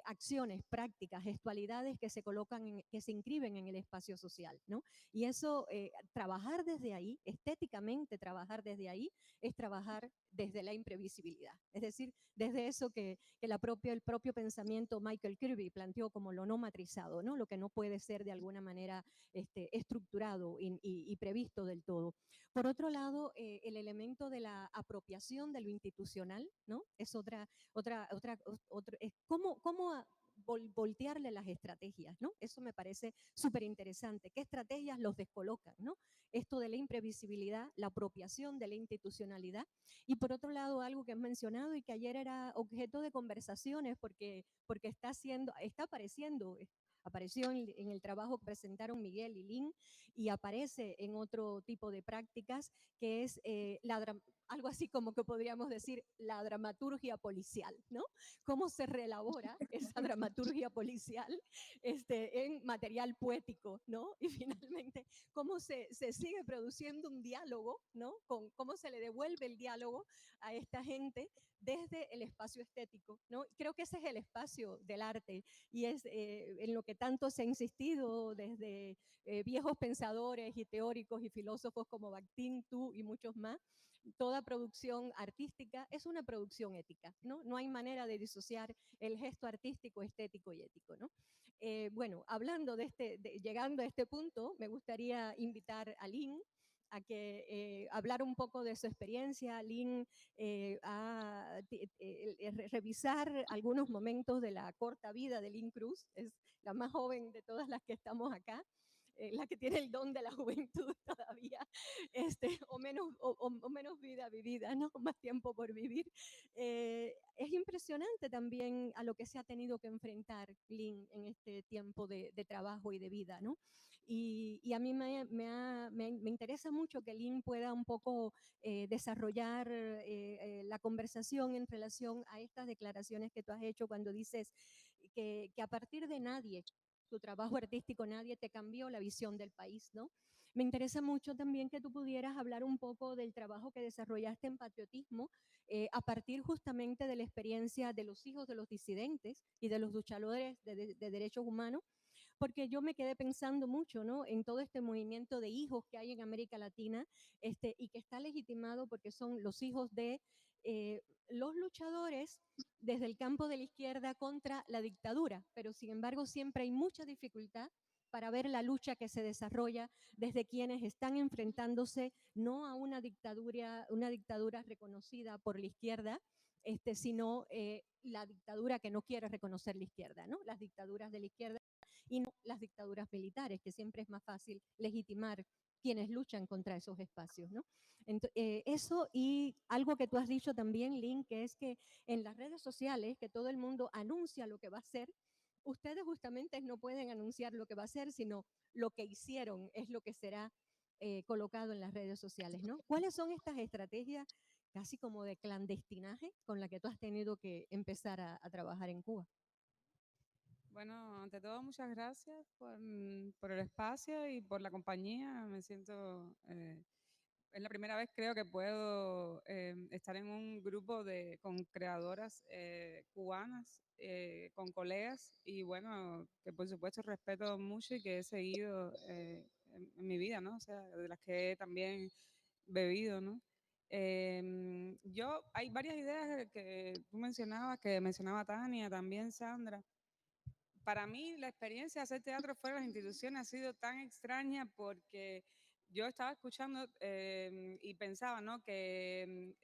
acciones, prácticas, gestualidades que se colocan, que se inscriben en el espacio social, ¿no? Y eso, trabajar desde ahí, estéticamente trabajar desde ahí, es trabajar desde la imprevisibilidad. Es decir, desde eso que el propio pensamiento Michael Kirby planteó como lo no matrizado, ¿no? Lo que no puede ser de alguna manera estructurado y previsto del todo. Por otro lado, el elemento de la apropiación de lo institucional, ¿no? Es es cómo voltearle las estrategias, ¿no? Eso me parece súper interesante. ¿Qué estrategias los descolocan, ¿no? Esto de la imprevisibilidad, la apropiación de la institucionalidad. Y por otro lado, algo que has mencionado y que ayer era objeto de conversaciones porque está apareciendo, apareció en el trabajo que presentaron Miguel y Lynn y aparece en otro tipo de prácticas, que es algo así como que podríamos decir la dramaturgia policial, ¿no? Cómo se reelabora esa dramaturgia policial en material poético, ¿no? Y finalmente, cómo se sigue produciendo un diálogo, ¿no? Con cómo se le devuelve el diálogo a esta gente desde el espacio estético, ¿no? Creo que ese es el espacio del arte y es en lo que tanto se ha insistido desde viejos pensadores y teóricos y filósofos como Bakhtin, tú y muchos más. Toda producción artística es una producción ética, ¿no? No hay manera de disociar el gesto artístico, estético y ético, ¿no? Bueno, hablando llegando a este punto, me gustaría invitar a Lynn a que hablar un poco de su experiencia. Lynn, a revisar algunos momentos de la corta vida de Lynn Cruz, es la más joven de todas las que estamos acá, la que tiene el don de la juventud todavía, o menos vida vivida, ¿no? Más tiempo por vivir. Es impresionante también a lo que se ha tenido que enfrentar Lynn en este tiempo de trabajo y de vida, ¿no? Y a mí me interesa mucho que Lynn pueda un poco desarrollar la conversación en relación a estas declaraciones que tú has hecho cuando dices que a partir de nadie, tu trabajo artístico, nadie te cambió la visión del país, ¿no? Me interesa mucho también que tú pudieras hablar un poco del trabajo que desarrollaste en patriotismo a partir justamente de la experiencia de los hijos de los disidentes y de los luchadores de derechos humanos, porque yo me quedé pensando mucho, ¿no? En todo este movimiento de hijos que hay en América Latina y que está legitimado porque son los hijos de eh, los luchadores desde el campo de la izquierda contra la dictadura, pero sin embargo siempre hay mucha dificultad para ver la lucha que se desarrolla desde quienes están enfrentándose no a una dictadura reconocida por la izquierda, sino la dictadura que no quiere reconocer la izquierda, ¿no? Las dictaduras de la izquierda y no las dictaduras militares, que siempre es más fácil legitimar quienes luchan contra esos espacios, ¿no? Eso y algo que tú has dicho también, Lynn, que es que en las redes sociales, que todo el mundo anuncia lo que va a hacer, ustedes justamente no pueden anunciar lo que va a ser, sino lo que hicieron es lo que será colocado en las redes sociales, ¿no? ¿Cuáles son estas estrategias casi como de clandestinaje con la que tú has tenido que empezar a trabajar en Cuba? Bueno, ante todo, muchas gracias por el espacio y por la compañía. Me siento, es la primera vez creo que puedo estar en un grupo con creadoras cubanas, con colegas y bueno, que por supuesto respeto mucho y que he seguido en mi vida, ¿no? O sea, de las que he también bebido, ¿no? Hay varias ideas que tú mencionabas, que mencionaba Tania, también Sandra. Para mí la experiencia de hacer teatro fuera de las instituciones ha sido tan extraña porque yo estaba escuchando y pensaba, ¿no? Que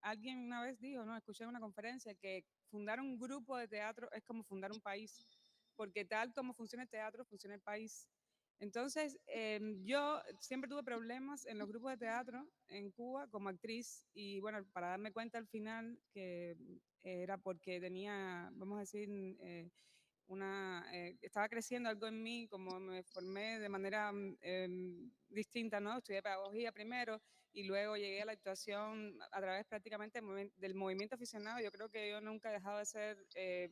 alguien una vez dijo, ¿no? Escuché en una conferencia que fundar un grupo de teatro es como fundar un país, porque tal como funciona el teatro, funciona el país. Entonces, yo siempre tuve problemas en los grupos de teatro en Cuba como actriz y bueno, para darme cuenta al final que era porque tenía, vamos a decir, estaba creciendo algo en mí, como me formé de manera distinta, ¿no? Estudié pedagogía primero y luego llegué a la actuación a través prácticamente del movimiento aficionado. Yo creo que yo nunca he dejado de ser, de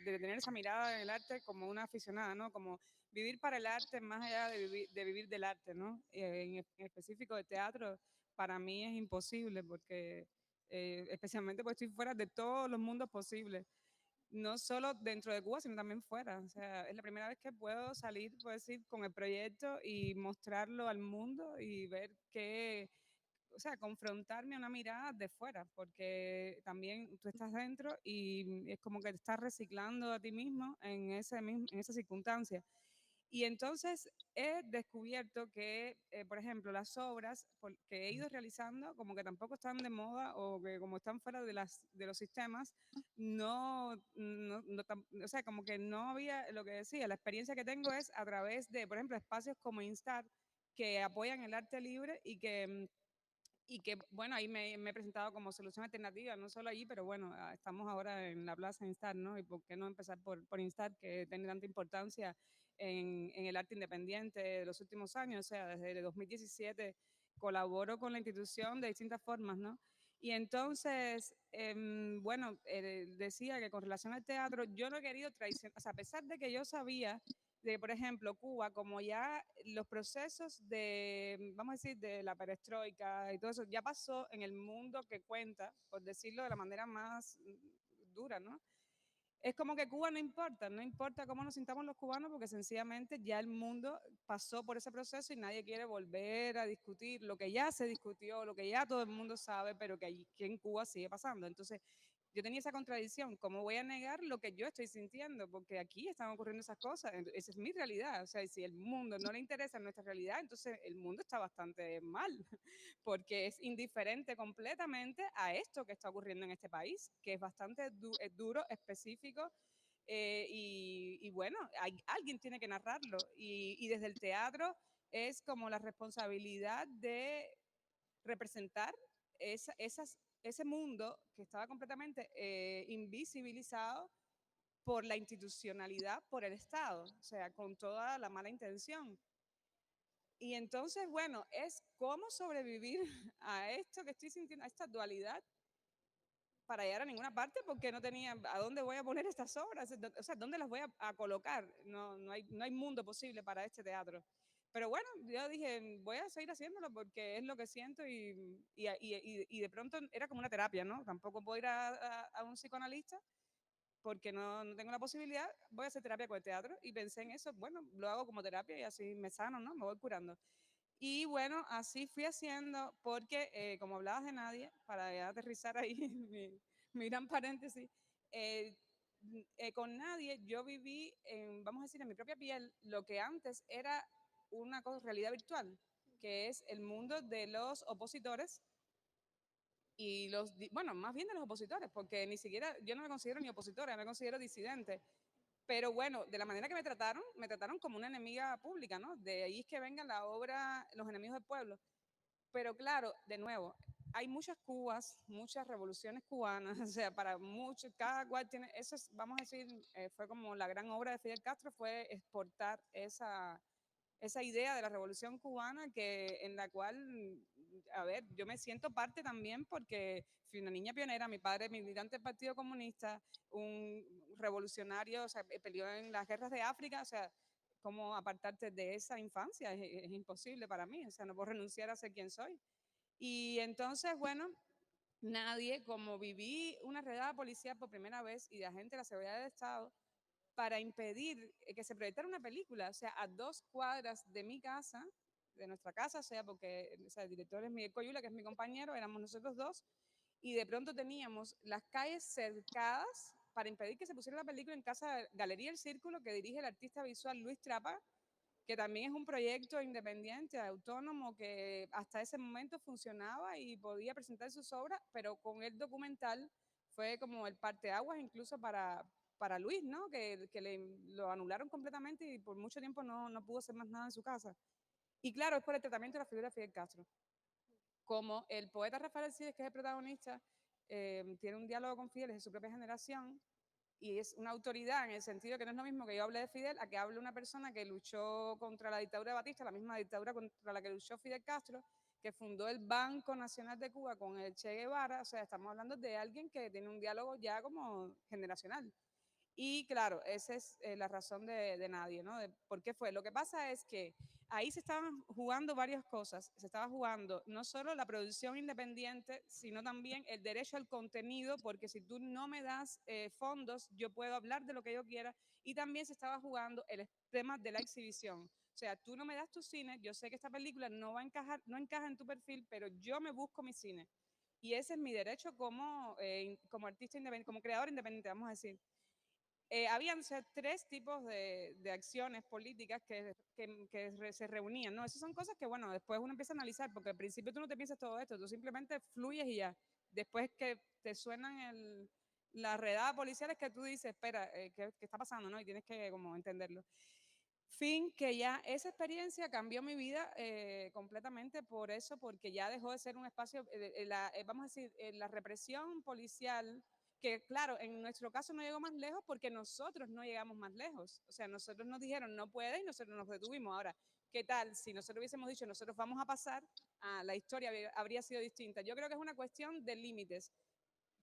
tener esa mirada en el arte como una aficionada, ¿no? Como vivir para el arte más allá de vivir del arte, ¿no? En específico de teatro, para mí es imposible porque especialmente porque estoy fuera de todos los mundos posibles no solo dentro de Cuba, sino también fuera. O sea, es la primera vez que puedo salir, puedo decir, con el proyecto y mostrarlo al mundo y ver qué, o sea, confrontarme a una mirada de fuera, porque también tú estás dentro y es como que te estás reciclando a ti mismo en esa circunstancia. Y entonces he descubierto que, por ejemplo, las obras que he ido realizando, como que tampoco están de moda o que como están fuera de los sistemas, o sea, como que no había lo que decía. La experiencia que tengo es a través de, por ejemplo, espacios como Instar, que apoyan el arte libre bueno, ahí me he presentado como solución alternativa, no solo allí, pero bueno, estamos ahora en la plaza Instar, ¿no? Y por qué no empezar por Instar, que tiene tanta importancia en el arte independiente de los últimos años, o sea, desde el 2017 colaboro con la institución de distintas formas, ¿no? Y entonces, bueno, decía que con relación al teatro, yo no he querido traicionar, o sea, a pesar de que yo sabía de, por ejemplo, Cuba, como ya los procesos de, vamos a decir, de la perestroika y todo eso, ya pasó en el mundo que cuenta, por decirlo de la manera más dura, ¿no? Es como que Cuba no importa cómo nos sintamos los cubanos, porque sencillamente ya el mundo pasó por ese proceso y nadie quiere volver a discutir lo que ya se discutió, lo que ya todo el mundo sabe, pero que, que en Cuba sigue pasando. Entonces, yo tenía esa contradicción, ¿cómo voy a negar lo que yo estoy sintiendo? Porque aquí están ocurriendo esas cosas, esa es mi realidad, o sea, si el mundo no le interesa nuestra realidad, entonces el mundo está bastante mal, porque es indiferente completamente a esto que está ocurriendo en este país, que es bastante duro, específico, y bueno, alguien tiene que narrarlo, y desde el teatro es como la responsabilidad de representar ese mundo que estaba completamente invisibilizado por la institucionalidad, por el Estado, o sea, con toda la mala intención. Y entonces, bueno, es cómo sobrevivir a esto que estoy sintiendo, a esta dualidad, para llegar a ninguna parte, porque no tenía a dónde voy a poner estas obras, o sea, dónde las voy a colocar. No hay mundo posible para este teatro. Pero bueno, yo dije, voy a seguir haciéndolo porque es lo que siento y de pronto era como una terapia, ¿no? Tampoco puedo ir a un psicoanalista porque no tengo la posibilidad, voy a hacer terapia con el teatro y pensé en eso, bueno, lo hago como terapia y así me sano, ¿no? Me voy curando. Y bueno, así fui haciendo, porque como hablabas de nadie, para ya aterrizar ahí mi gran paréntesis, eh, con nadie yo viví, vamos a decir, en mi propia piel, lo que antes era una realidad virtual, que es el mundo de los opositores y bueno, más bien de los opositores, porque ni siquiera, yo no me considero ni opositora, me considero disidente. Pero bueno, de la manera que me trataron como una enemiga pública, ¿no? De ahí es que venga la obra Los enemigos del pueblo. Pero claro, de nuevo, hay muchas Cubas, muchas revoluciones cubanas, o sea, para muchos, cada cual tiene, eso es, vamos a decir, fue como la gran obra de Fidel Castro, fue exportar esa idea de la revolución cubana en la cual, a ver, yo me siento parte también porque fui una niña pionera, mi padre militante del Partido Comunista, un revolucionario, o sea, peleó en las guerras de África, o sea, cómo apartarte de esa infancia es imposible para mí, o sea, no puedo renunciar a ser quien soy. Y entonces, bueno, nadie, como viví una redada policial por primera vez y de agente de la seguridad del Estado, para impedir que se proyectara una película, o sea, a 2 cuadras de mi casa, de nuestra casa, o sea, porque o sea, el director es Miguel Coyula, que es mi compañero, éramos nosotros dos, y de pronto teníamos las calles cercadas para impedir que se pusiera la película en casa de Galería El Círculo, que dirige el artista visual Luis Trapa, que también es un proyecto independiente, autónomo, que hasta ese momento funcionaba y podía presentar sus obras, pero con el documental fue como el parteaguas incluso para Luis, ¿no? Lo anularon completamente y por mucho tiempo no pudo hacer más nada en su casa. Y claro, es por el tratamiento de la figura de Fidel Castro. Como el poeta Rafael Alcides, que es el protagonista, tiene un diálogo con Fidel, es de su propia generación, y es una autoridad en el sentido que no es lo mismo que yo hable de Fidel a que hable una persona que luchó contra la dictadura de Batista, la misma dictadura contra la que luchó Fidel Castro, que fundó el Banco Nacional de Cuba con el Che Guevara, o sea, estamos hablando de alguien que tiene un diálogo ya como generacional. Y claro, esa es la razón de nadie, ¿no? De por qué fue. Lo que pasa es que ahí se estaban jugando varias cosas. Se estaba jugando no solo la producción independiente, sino también el derecho al contenido, porque si tú no me das fondos, yo puedo hablar de lo que yo quiera. Y también se estaba jugando el tema de la exhibición. O sea, tú no me das tu cine, yo sé que esta película no va a encajar, no encaja en tu perfil, pero yo me busco mi cine. Y ese es mi derecho como artista independiente, como creador independiente, vamos a decir. Habían 3 tipos de acciones políticas que se reunían, ¿no? Esas son cosas que, bueno, después uno empieza a analizar, porque al principio tú no te piensas todo esto, tú simplemente fluyes y ya. Después que te suenan la redada policial es que tú dices, espera, ¿qué está pasando, no? Y tienes que como entenderlo. Fin, que ya esa experiencia cambió mi vida completamente por eso, porque ya dejó de ser un espacio, vamos a decir, la represión policial, que claro, en nuestro caso no llegó más lejos porque nosotros no llegamos más lejos. O sea, nosotros nos dijeron no puede y nosotros nos detuvimos. Ahora, ¿qué tal si nosotros hubiésemos dicho nosotros vamos a pasar? la historia habría sido distinta. Yo creo que es una cuestión de límites.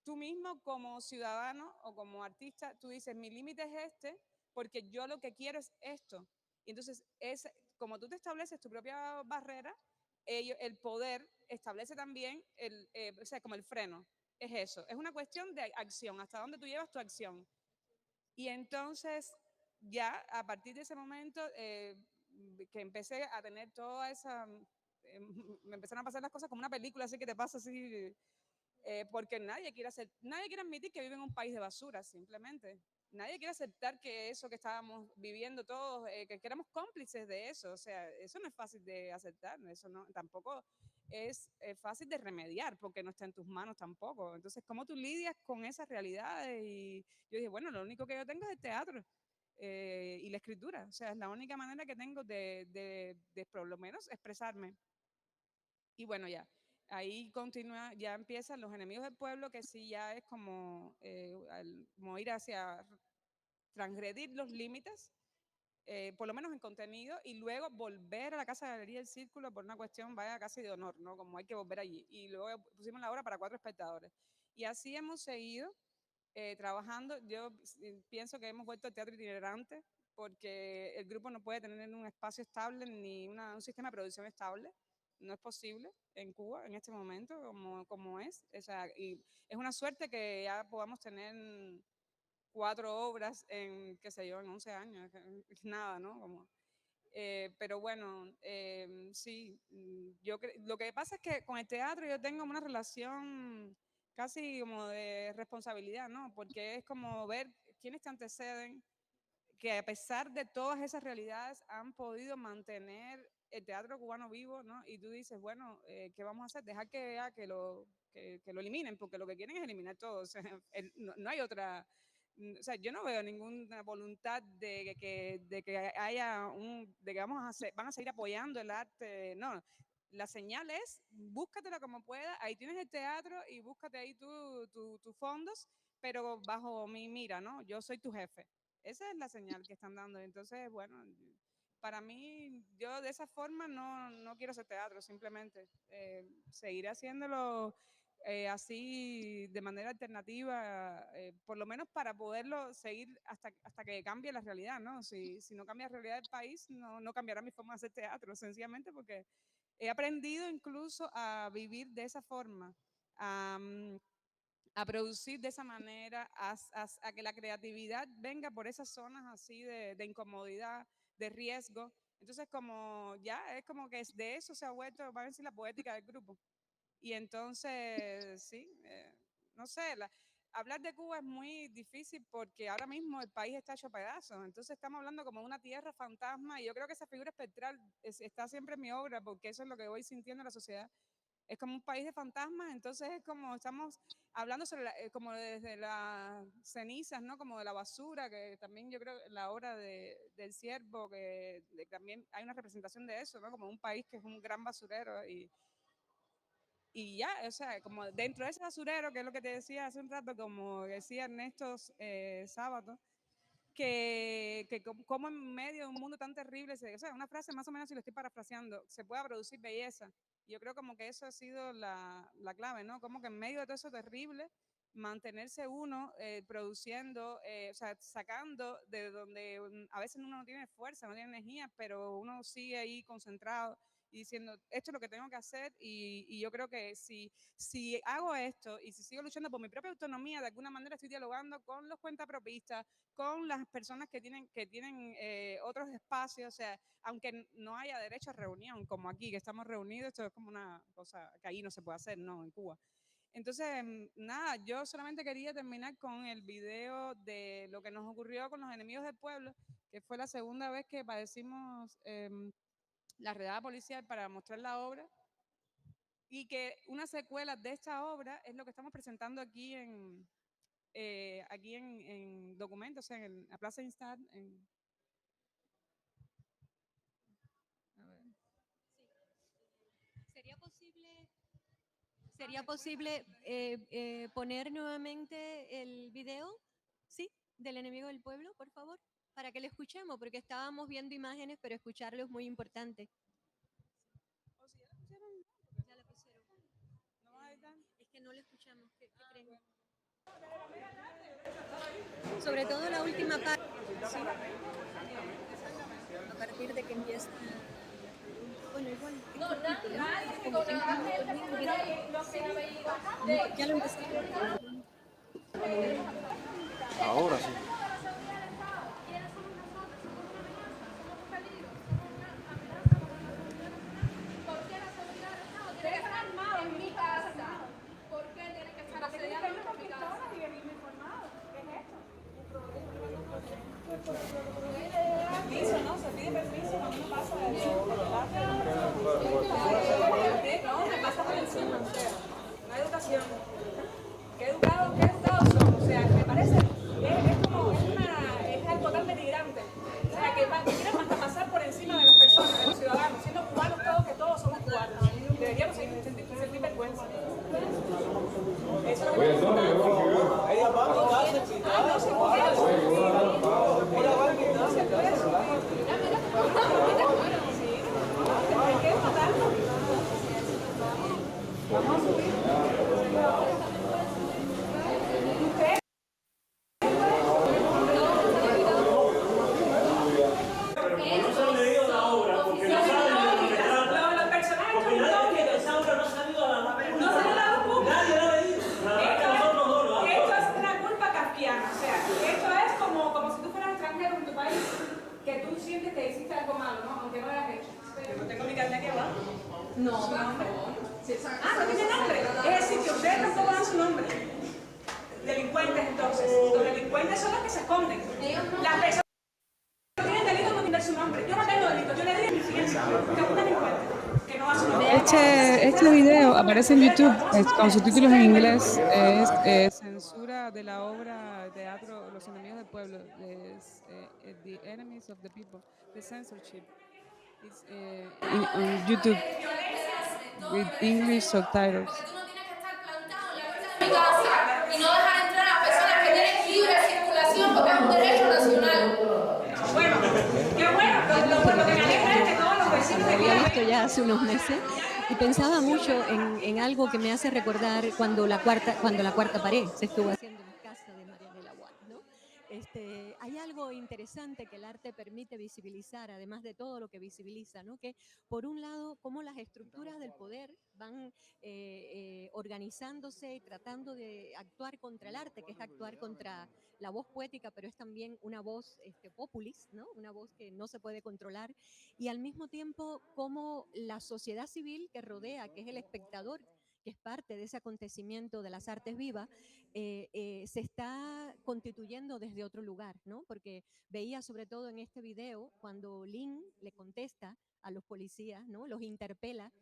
Tú mismo como ciudadano o como artista, tú dices, mi límite es este porque yo lo que quiero es esto. Y entonces, como tú te estableces tu propia barrera, el poder establece también, o sea, como el freno. Es eso, es una cuestión de acción, hasta dónde tú llevas tu acción. Y entonces, ya a partir de ese momento, que empecé a tener toda esa... me empezaron a pasar las cosas como una película, así que te pasa así porque nadie quiere admitir que vive en un país de basura, simplemente. Nadie quiere aceptar que eso que estábamos viviendo todos, que éramos cómplices de eso. O sea, eso no es fácil de aceptar, eso no, tampoco es fácil de remediar, porque no está en tus manos tampoco. Entonces, ¿cómo tú lidias con esas realidades? Y yo dije, bueno, lo único que yo tengo es el teatro. Y la escritura, o sea, es la única manera que tengo de por lo menos expresarme. Y bueno, ya, ahí continúa, ya empiezan los enemigos del pueblo, que sí ya es como, como ir hacia transgredir los límites, por lo menos en contenido, y luego volver a la Casa de Galería del Círculo por una cuestión, vaya, casi de honor, ¿no? Como hay que volver allí. Y luego pusimos la obra para 4 espectadores. Y así hemos seguido trabajando. Yo pienso que hemos vuelto al teatro itinerante, porque el grupo no puede tener un espacio estable ni un sistema de producción estable. No es posible en Cuba en este momento como es. O sea, y es una suerte que ya podamos tener 4 obras en, qué sé yo, en 11 años. Es nada, ¿no? Pero bueno, sí, lo que pasa es que con el teatro yo tengo una relación casi como de responsabilidad, ¿no? Porque es como ver quiénes te anteceden, que a pesar de todas esas realidades han podido mantener el teatro cubano vivo, ¿no? Y tú dices, bueno, ¿qué vamos a hacer? Dejar que lo eliminen, porque lo que quieren es eliminar todo. O sea, no hay otra... O sea, yo no veo ninguna voluntad de que haya de que van a seguir apoyando el arte. No, la señal es, búscatela como puedas, ahí tienes el teatro y búscate ahí tus fondos, pero bajo mi mira, ¿no? Yo soy tu jefe. Esa es la señal que están dando. Entonces, bueno, para mí, yo de esa forma no quiero hacer teatro, simplemente. Seguiré haciéndolo así de manera alternativa, por lo menos para poderlo seguir hasta que cambie la realidad, ¿no? Si no cambia la realidad del país, no cambiará mi forma de hacer teatro, sencillamente porque he aprendido incluso a vivir de esa forma, a producir de esa manera, a que la creatividad venga por esas zonas así de incomodidad, de riesgo. Entonces, como ya es como que de eso se ha vuelto, va a decir, la poética del grupo. Y entonces, sí, no sé, hablar de Cuba es muy difícil porque ahora mismo el país está hecho pedazos. Entonces, estamos hablando como de una tierra fantasma y yo creo que esa figura espectral está siempre en mi obra porque eso es lo que voy sintiendo en la sociedad. Es como un país de fantasmas, entonces es como estamos hablando sobre como desde las cenizas, ¿no? Como de la basura, que también yo creo en la obra del Ciervo, que también hay una representación de eso, ¿no? Como un país que es un gran basurero y ya, o sea, como dentro de ese basurero, que es lo que te decía hace un rato, como decía Ernesto Sábato, como en medio de un mundo tan terrible, o sea, una frase más o menos, si lo estoy parafraseando, se pueda producir belleza. Y yo creo como que eso ha sido la clave, ¿no? Como que en medio de todo eso terrible, mantenerse uno produciendo, o sea, sacando de donde a veces uno no tiene fuerza, no tiene energía, pero uno sigue ahí concentrado y diciendo, esto es lo que tengo que hacer y yo creo que si hago esto y si sigo luchando por mi propia autonomía, de alguna manera estoy dialogando con los cuentapropistas, con las personas que tienen otros espacios, o sea, aunque no haya derecho a reunión, como aquí, que estamos reunidos, esto es como una cosa que ahí no se puede hacer, ¿no? En Cuba. Entonces, nada, yo solamente quería terminar con el video de lo que nos ocurrió con los enemigos del pueblo, que fue la segunda vez que padecimos la redada policial para mostrar la obra, y que una secuela de esta obra es lo que estamos presentando aquí en documentos, en la Plaza Instar. A ver. ¿Sería posible poner nuevamente el video, sí, del enemigo del pueblo, por favor? Para que lo escuchemos, porque estábamos viendo imágenes, pero escucharlo es muy importante. O si ya lo pusieron, no le escuchamos. ¿Qué creen? Sobre todo la última parte. Sí. A partir de que empieza. Bueno, igual. No, nadie me conecta Ya lo empecé. Ahora sí. ¿Por qué la seguridad del Estado tiene que estar armado en mi casa? ¿Por qué tiene que estar asediado en mi casa? Permiso, ¿no? Se pide permiso cuando uno pasa de no, me pasa por encima, o sea, no hay educación. ¿Qué educados son? O sea, me parece, es algo tan denigrante. O sea, que quieren hasta pasar por encima de las personas, de los ciudadanos, siendo cubanos todos, que todos somos cubanos. Deberíamos sentir vergüenza. Eso es lo que me gusta. No se puede. No se puede. Hay que matarlo. Vamos a subir. Que hiciste algo malo, ¿no? Aunque no lo hayas hecho. Yo no tengo mi carnet que va. No, nombre. No tiene nombre. Es decir, que ustedes tampoco dan su nombre. Delincuentes, entonces. Los delincuentes son los que se esconden. Las personas que tienen delito no tienen su nombre. Yo no tengo delito. Yo le digo a mi fianza que es un delincuente. Que no va su nombre. Este video aparece en YouTube con subtítulos en inglés. Es censura de la obra de teatro Los enemigos del pueblo. Es The Enemies of the People. The censorship. It's on YouTube with English subtitles. Porque tú no tienes que estar plantado en la puerta de mi casa y no dejar entrar a personas que tienen libre circulación porque es un derecho nacional. Bueno, qué bueno. Lo que me alegra es que todos los vecinos de Había visto ya hace unos meses y pensaba mucho en algo que me hace recordar cuando la cuarta pared se estuvo haciendo en casa de Marianela Watt, ¿no? Hay algo interesante que el arte permite visibilizar, además de todo lo que visibiliza, ¿no? Que por un lado, cómo las estructuras del poder van organizándose y tratando de actuar contra el arte, que es actuar contra la voz poética, pero es también una voz populis, ¿no? Una voz que no se puede controlar, y al mismo tiempo cómo la sociedad civil que rodea, que es el espectador, que es parte de ese acontecimiento de las artes vivas, se está constituyendo desde otro lugar, ¿no? Porque veía sobre todo en este video cuando Lynn le contesta a los policías, ¿no? Los interpela.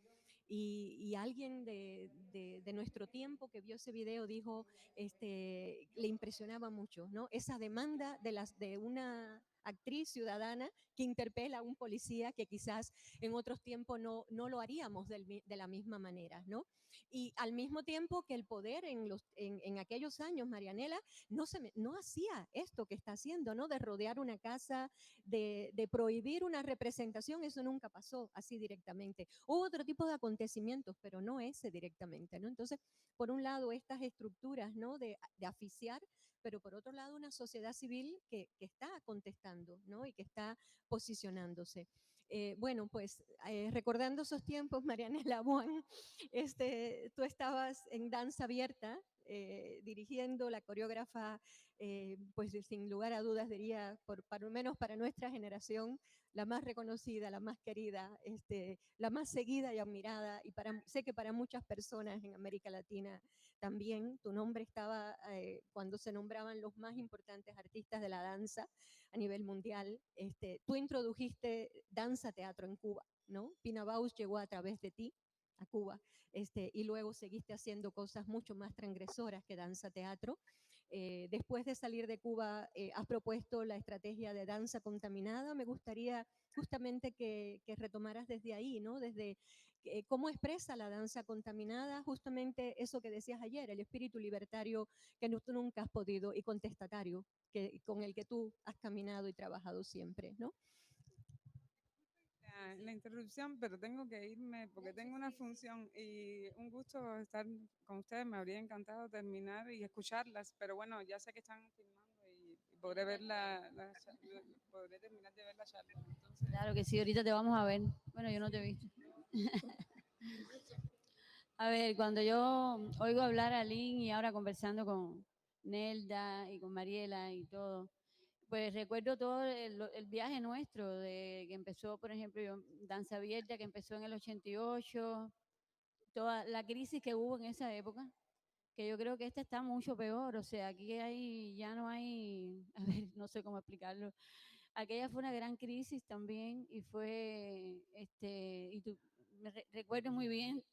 Y alguien de nuestro tiempo que vio ese video dijo, le impresionaba mucho, ¿no? Esa demanda de una actriz ciudadana que interpela a un policía que quizás en otros tiempos no lo haríamos de la misma manera, ¿no? Y al mismo tiempo que el poder en aquellos años, Marianela, no hacía esto que está haciendo, ¿no? De rodear una casa, de prohibir una representación, eso nunca pasó así directamente. Hubo otro tipo de acontecimientos, pero no ese directamente, ¿no? Entonces, por un lado, estas estructuras, ¿no? De aficiar, pero por otro lado, una sociedad civil que está contestando, ¿no? Y que está posicionándose. Bueno, pues recordando esos tiempos, Marianela Buan, tú estabas en danza abierta, dirigiendo la coreógrafa, pues sin lugar a dudas diría, por lo menos para nuestra generación, la más reconocida, la más querida, la más seguida y admirada, y sé que para muchas personas en América Latina también tu nombre estaba cuando se nombraban los más importantes artistas de la danza a nivel mundial. Tú introdujiste danza teatro en Cuba, ¿no? Pina Bausch llegó a través de ti a Cuba, y luego seguiste haciendo cosas mucho más transgresoras que danza teatro. Después de salir de Cuba, has propuesto la estrategia de danza contaminada. Me gustaría justamente que retomaras desde ahí, ¿no? Desde cómo expresa la danza contaminada, justamente eso que decías ayer, el espíritu libertario que tú nunca has podido y contestatario con el que tú has caminado y trabajado siempre, ¿no? la interrupción, pero tengo que irme porque tengo una función y un gusto estar con ustedes. Me habría encantado terminar y escucharlas, pero bueno, ya sé que están filmando y podré ver podré terminar de ver la charla. Entonces, Claro que sí, ahorita te vamos a ver. Bueno, yo no te he visto. A ver, cuando yo oigo hablar a Lynn y ahora conversando con Nelda y con Mariela y todo, pues recuerdo todo el viaje nuestro, de que empezó, por ejemplo, Danza Abierta, que empezó en el 88, toda la crisis que hubo en esa época, que yo creo que esta está mucho peor, o sea, aquí ya no hay, a ver, no sé cómo explicarlo. Aquella fue una gran crisis también y fue, y tú, recuerdo muy bien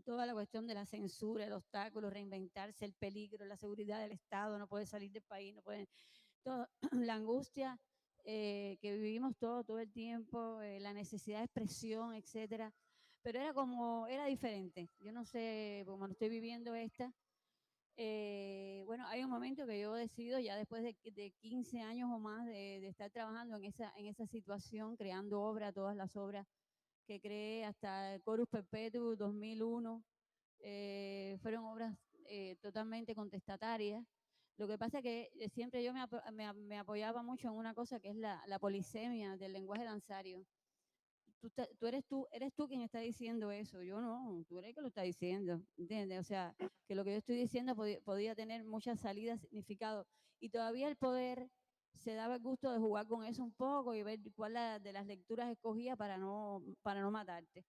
toda la cuestión de la censura, el obstáculo, reinventarse, el peligro, la seguridad del Estado, no puede salir del país, no puede, todo, la angustia que vivimos todo el tiempo, la necesidad de expresión, etcétera. Pero era diferente. Yo no sé, como lo estoy viviendo esta, bueno, hay un momento que yo decido, ya después de 15 años o más de estar trabajando en esa situación, creando obras, todas las obras que creé hasta el Chorus Perpetuum 2001, fueron obras totalmente contestatarias. Lo que pasa es que siempre yo me apoyaba mucho en una cosa que es la polisemia del lenguaje danzario. Eres tú quien está diciendo eso, yo no, tú eres el que lo está diciendo, ¿entiendes? O sea, que lo que yo estoy diciendo podía tener muchas salidas, significado, y todavía el poder se daba el gusto de jugar con eso un poco y ver cuál de las lecturas escogía para no matarte.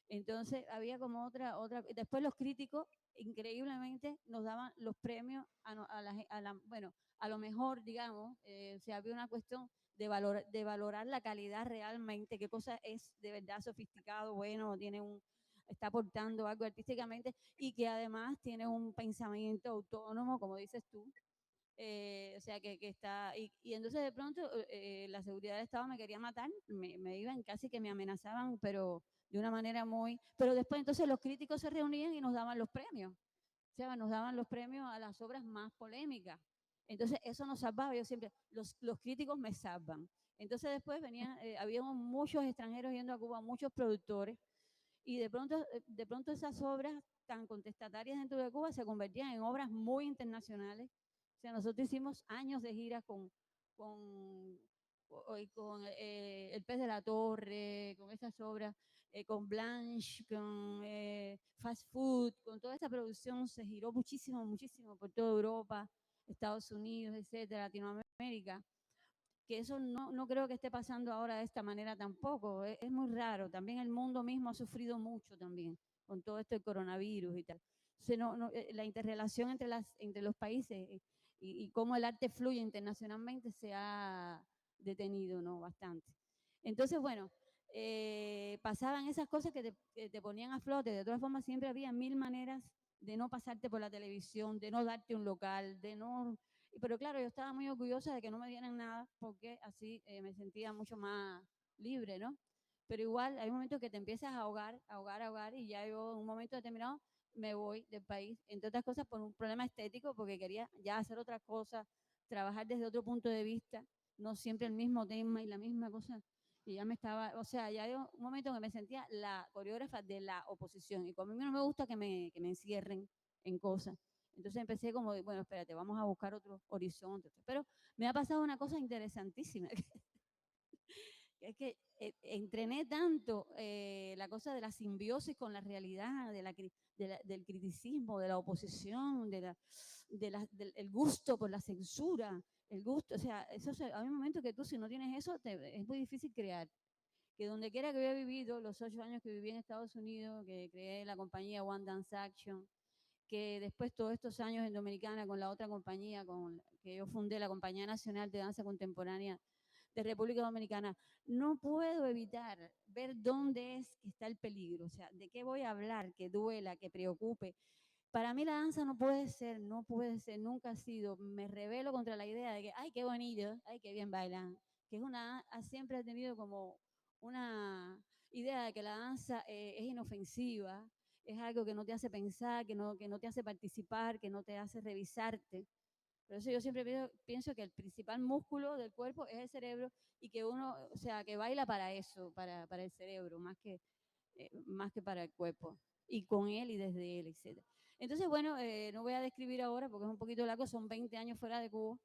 Entonces había como otra, después los críticos increíblemente nos daban los premios bueno, a lo mejor, digamos, o sea, había una cuestión de valorar la calidad realmente, qué cosa es de verdad sofisticado, bueno, está aportando algo artísticamente y que además tiene un pensamiento autónomo, como dices tú. O sea, que está, y entonces de pronto la seguridad del Estado me quería matar, me iban, casi que me amenazaban, pero de una manera pero después entonces los críticos se reunían y nos daban los premios, o sea, nos daban los premios a las obras más polémicas. Entonces eso nos salvaba, yo siempre, los críticos me salvan. Entonces después había muchos extranjeros yendo a Cuba, muchos productores, y de pronto esas obras tan contestatarias dentro de Cuba se convertían en obras muy internacionales. O sea, nosotros hicimos años de giras con, con El Pez de la Torre, con esas obras, con Blanche, con Fast Food, con toda esta producción se giró muchísimo por toda Europa, Estados Unidos, etcétera, Latinoamérica, que eso no creo que esté pasando ahora de esta manera tampoco, es muy raro, también el mundo mismo ha sufrido mucho también con todo esto del coronavirus y tal. La interrelación entre los países y cómo el arte fluye internacionalmente se ha detenido, ¿no? Bastante. Entonces, bueno, pasaban esas cosas que te ponían a flote. De todas formas, siempre había mil maneras de no pasarte por la televisión, de no darte un local, de no... Pero claro, yo estaba muy orgullosa de que no me dieran nada porque así me sentía mucho más libre, ¿no? Pero igual hay momentos que te empiezas a ahogar y ya yo en un momento determinado me voy del país, entre otras cosas por un problema estético, porque quería ya hacer otra cosa, trabajar desde otro punto de vista, no siempre el mismo tema y la misma cosa. Y ya me estaba, o sea, ya yo un momento que me sentía la coreógrafa de la oposición. Y como a mí no me gusta que me encierren en cosas. Entonces empecé como, bueno, espérate, vamos a buscar otro horizonte. Pero me ha pasado una cosa interesantísima, es que entrené tanto la cosa de la simbiosis con la realidad, del criticismo, de la oposición, del gusto por la censura, el gusto, o sea, hay un momento que tú si no tienes eso, es muy difícil crear. Que donde quiera que había vivido, los 8 años que viví en Estados Unidos, que creé la compañía One Dance Action, que después todos estos años en Dominicana con la otra compañía, que yo fundé la Compañía Nacional de Danza Contemporánea de República Dominicana, no puedo evitar ver dónde es que está el peligro, o sea, de qué voy a hablar, que duela, que preocupe. Para mí la danza no puede ser, nunca ha sido, me rebelo contra la idea de que, ay, qué bonito, ay, qué bien bailan, que siempre ha tenido como una idea de que la danza es inofensiva, es algo que no te hace pensar, que no te hace participar, que no te hace revisarte. Por eso yo siempre pienso que el principal músculo del cuerpo es el cerebro y que uno, o sea, que baila para eso, para el cerebro, más que para el cuerpo. Y con él y desde él, etc. Entonces, bueno, no voy a describir ahora porque es un poquito largo, son 20 años fuera de Cuba.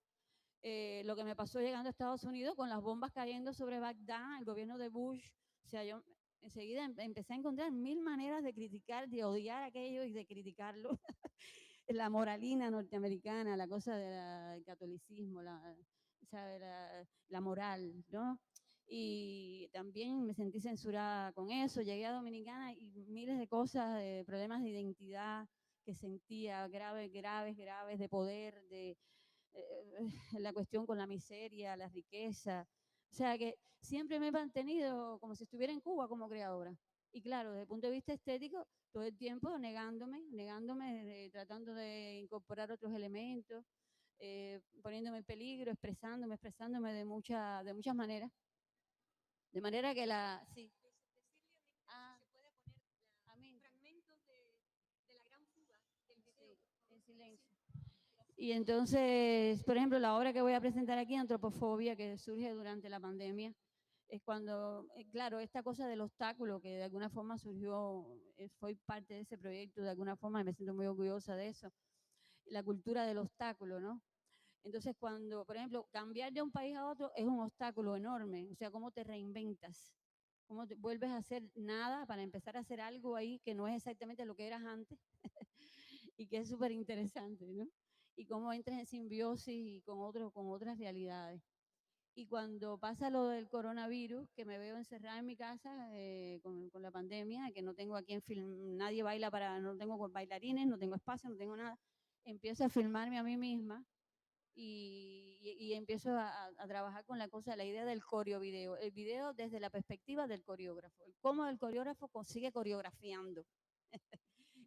Lo que me pasó llegando a Estados Unidos con las bombas cayendo sobre Bagdad, el gobierno de Bush. O sea, yo enseguida empecé a encontrar 1000 maneras de criticar, de odiar aquello y de criticarlo. La moralina norteamericana, la cosa del catolicismo, ¿sabe? La moral, ¿no? Y también me sentí censurada con eso. Llegué a Dominicana y miles de cosas, de problemas de identidad que sentía, graves, de poder, de la cuestión con la miseria, la riqueza. O sea que siempre me he mantenido como si estuviera en Cuba como creadora. Y claro, desde el punto de vista estético, todo el tiempo negándome, tratando de incorporar otros elementos, poniéndome en peligro, expresándome de muchas maneras. De manera que sí. Ah, a mí. Sí, en silencio. Y entonces, por ejemplo, la obra que voy a presentar aquí, Antropofobia, que surge durante la pandemia, es cuando, claro, esta cosa del obstáculo que de alguna forma surgió, fue parte de ese proyecto, de alguna forma, y me siento muy orgullosa de eso, la cultura del obstáculo, ¿no? Entonces, cuando, por ejemplo, cambiar de un país a otro es un obstáculo enorme, o sea, cómo te reinventas, cómo te vuelves a hacer nada para empezar a hacer algo ahí que no es exactamente lo que eras antes y que es súper interesante, ¿no? Y cómo entras en simbiosis y con otras realidades. Y cuando pasa lo del coronavirus, que me veo encerrada en mi casa con la pandemia, que no tengo a quien filmar, nadie baila no tengo bailarines, no tengo espacio, no tengo nada, empiezo a filmarme a mí misma y empiezo a trabajar con la idea del coreovideo, el video desde la perspectiva del coreógrafo, cómo el coreógrafo consigue coreografiando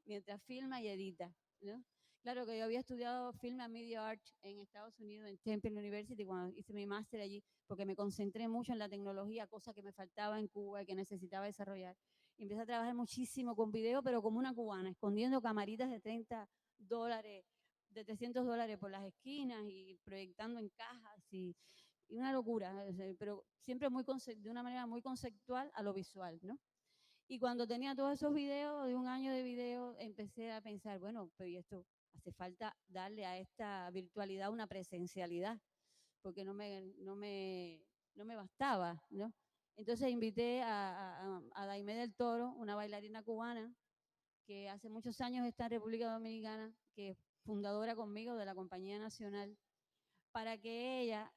mientras filma y edita, ¿no? Claro que yo había estudiado Film and Media Art en Estados Unidos, en Temple University, cuando hice mi máster allí, porque me concentré mucho en la tecnología, cosa que me faltaba en Cuba y que necesitaba desarrollar. Y empecé a trabajar muchísimo con video, pero como una cubana, escondiendo camaritas de $30, de $300 por las esquinas y proyectando en cajas y una locura, pero siempre de una manera muy conceptual a lo visual, ¿no? Y cuando tenía todos esos videos, de un año de video, empecé a pensar, bueno, pero esto hace falta darle a esta virtualidad una presencialidad, porque no me bastaba, ¿no? Entonces invité a Daimé del Toro, una bailarina cubana, que hace muchos años está en República Dominicana, que es fundadora conmigo de la Compañía Nacional, para que ella,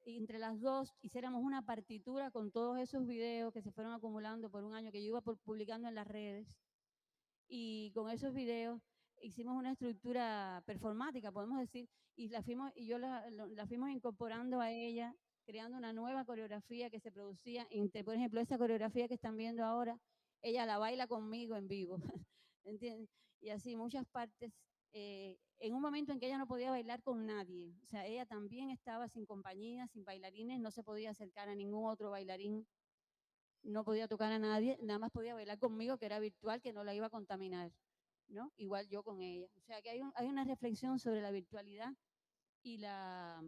entre las dos, hiciéramos una partitura con todos esos videos que se fueron acumulando por un año, que yo iba publicando en las redes. Y con esos videos hicimos una estructura performática, podemos decir, y la fuimos incorporando a ella, creando una nueva coreografía que se producía, por ejemplo, esa coreografía que están viendo ahora, ella la baila conmigo en vivo, ¿entiendes? Y así muchas partes, en un momento en que ella no podía bailar con nadie, o sea, ella también estaba sin compañía, sin bailarines, no se podía acercar a ningún otro bailarín, no podía tocar a nadie, nada más podía bailar conmigo, que era virtual, que no la iba a contaminar, ¿no? Igual yo con ella. O sea, que hay una reflexión sobre la virtualidad y la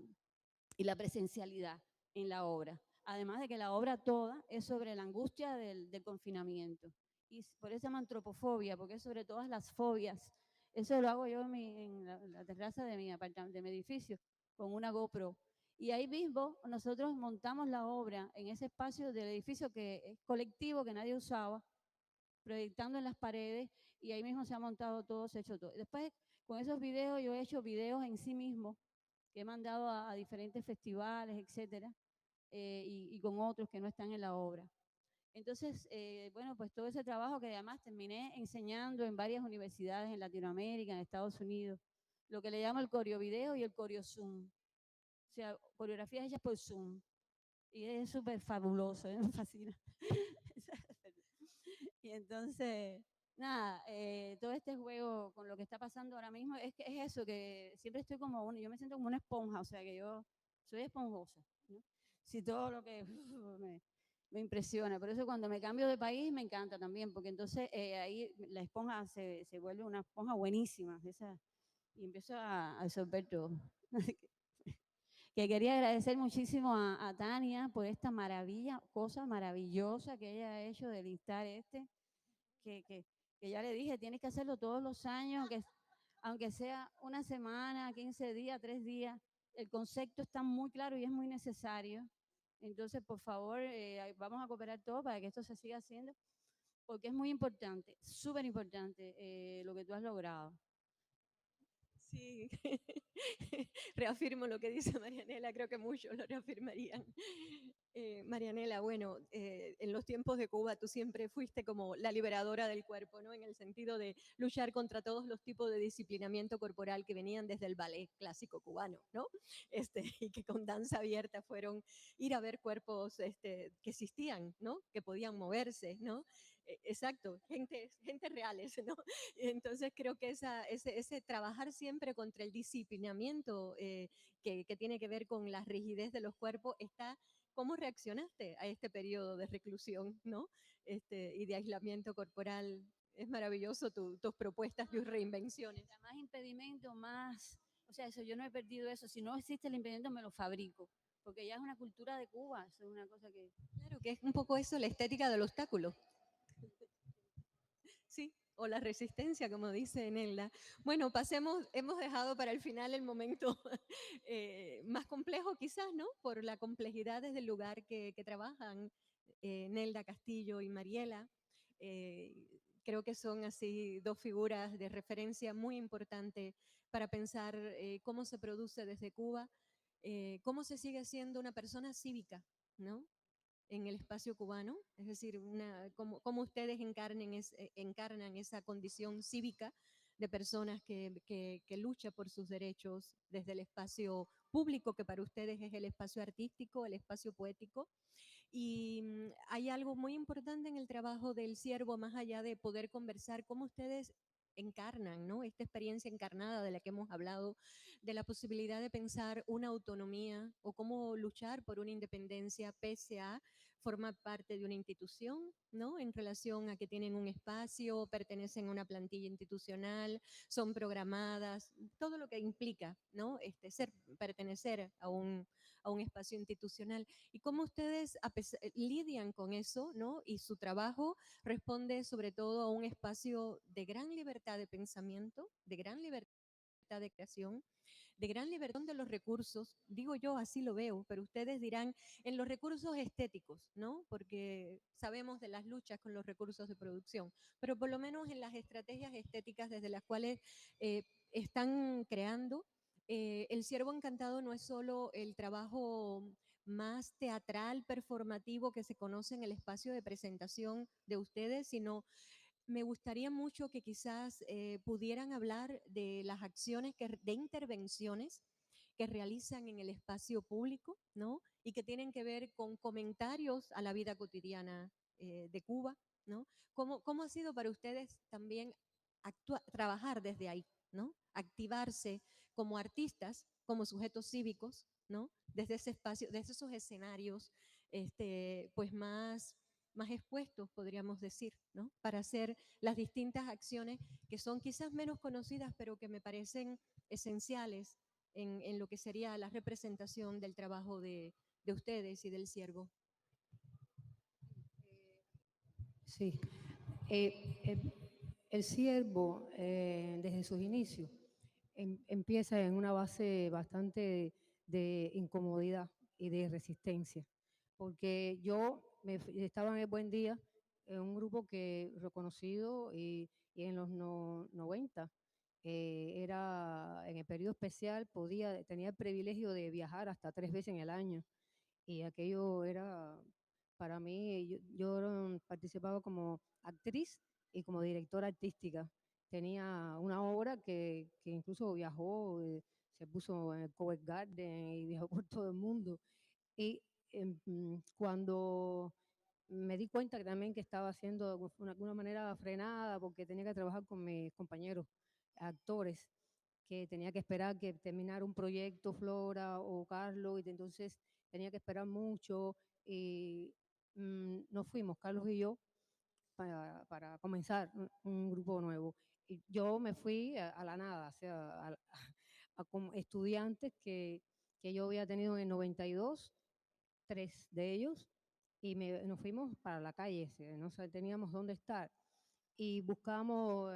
presencialidad en la obra. Además de que la obra toda es sobre la angustia del confinamiento. Y por eso se llama antropofobia, porque es sobre todas las fobias. Eso lo hago yo en la terraza de mi edificio, con una GoPro. Y ahí mismo nosotros montamos la obra en ese espacio del edificio que es colectivo, que nadie usaba, proyectando en las paredes, y ahí mismo se ha montado todo, se ha hecho todo. Después, con esos videos, yo he hecho videos en sí mismo, que he mandado a diferentes festivales, etcétera, y con otros que no están en la obra. Entonces, bueno, pues todo ese trabajo que además terminé enseñando en varias universidades en Latinoamérica, en Estados Unidos, lo que le llamo el coreovideo y el coreozoom. O sea, coreografías hechas por Zoom. Y es súper fabuloso, me fascina. Y entonces, nada, todo este juego con lo que está pasando ahora mismo es eso, que siempre estoy yo me siento como una esponja, o sea que yo soy esponjosa, ¿no? Si todo lo que me impresiona, por eso cuando me cambio de país me encanta también, porque entonces ahí la esponja se vuelve una esponja buenísima, y empiezo a absorber todo. Que quería agradecer muchísimo a Tania por esta cosa maravillosa que ella ha hecho del instar que, que, que ya le dije, tienes que hacerlo todos los años, aunque sea una semana, 15 días, 3 días, el concepto está muy claro y es muy necesario. Entonces, por favor, vamos a cooperar todos para que esto se siga haciendo, porque es muy importante, súper importante lo que tú has logrado. Sí, reafirmo lo que dice Marianela, creo que muchos lo reafirmarían. Marianela, bueno, en los tiempos de Cuba tú siempre fuiste como la liberadora del cuerpo, ¿no? En el sentido de luchar contra todos los tipos de disciplinamiento corporal que venían desde el ballet clásico cubano, ¿no? Y que con danza abierta fueron ir a ver cuerpos que existían, ¿no? Que podían moverse, ¿no? Exacto, gente reales, ¿no? Entonces creo que ese trabajar siempre contra el disciplinamiento que tiene que ver con la rigidez de los cuerpos está. ¿Cómo reaccionaste a este periodo de reclusión, ¿no? Y de aislamiento corporal? Es maravilloso tus propuestas, tus reinvenciones. Más impedimento, más, o sea, eso yo no he perdido eso. Si no existe el impedimento, me lo fabrico, porque ya es una cultura de Cuba, eso es una cosa que... Claro, que es un poco eso, la estética del obstáculo. Sí, o la resistencia, como dice Nelda. Bueno, pasemos, hemos dejado para el final el momento más complejo quizás, ¿no? Por la complejidad desde el lugar que trabajan Nelda Castillo y Mariela. Eh, Creo que son así dos figuras de referencia muy importantes para pensar cómo se produce desde Cuba, cómo se sigue siendo una persona cívica, ¿no? En el espacio cubano, es decir, cómo ustedes encarnan esa condición cívica de personas que luchan por sus derechos desde el espacio público, que para ustedes es el espacio artístico, el espacio poético. Y hay algo muy importante en el trabajo del siervo, más allá de poder conversar, cómo ustedes encarnan, ¿no? Esta experiencia encarnada de la que hemos hablado, de la posibilidad de pensar una autonomía o cómo luchar por una independencia pese a formar parte de una institución, ¿no? En relación a que tienen un espacio, pertenecen a una plantilla institucional, son programadas, todo lo que implica, ¿no? Pertenecer a un espacio institucional. Y cómo ustedes lidian con eso, ¿no? Y su trabajo responde sobre todo a un espacio de gran libertad de pensamiento, de gran libertad de creación, de gran libertad de los recursos, digo yo, así lo veo, pero ustedes dirán en los recursos estéticos, ¿no? Porque sabemos de las luchas con los recursos de producción, pero por lo menos en las estrategias estéticas desde las cuales están creando. El Ciervo Encantado no es solo el trabajo más teatral, performativo que se conoce en el espacio de presentación de ustedes, sino me gustaría mucho que quizás pudieran hablar de las acciones de intervenciones que realizan en el espacio público, ¿no? Y que tienen que ver con comentarios a la vida cotidiana de Cuba, ¿no? ¿Cómo ha sido para ustedes también trabajar desde ahí, ¿no? Activarse como artistas, como sujetos cívicos, ¿no? Desde ese espacio, desde esos escenarios, pues más expuestos, podríamos decir, ¿no? Para hacer las distintas acciones que son quizás menos conocidas, pero que me parecen esenciales en lo que sería la representación del trabajo de ustedes y del siervo. Sí, el siervo desde sus inicios empieza en una base bastante de incomodidad y de resistencia, porque estaba en el Buen Día, en un grupo que reconocido y en los 90 era en el periodo especial, tenía el privilegio de viajar hasta 3 veces en el año y aquello era para mí, yo participaba como actriz y como directora artística. Tenía una obra que incluso viajó, se puso en el Covent Garden y viajó por todo el mundo. Y cuando me di cuenta que también que estaba haciendo de alguna manera frenada porque tenía que trabajar con mis compañeros actores, que tenía que esperar que terminara un proyecto Flora o Carlos, y entonces tenía que esperar mucho y nos fuimos, Carlos y yo, para comenzar un grupo nuevo. Y yo me fui a la nada, o sea, como estudiantes que yo había tenido en el 92, 3 de ellos, y nos fuimos para la calle, no teníamos dónde estar. Y buscamos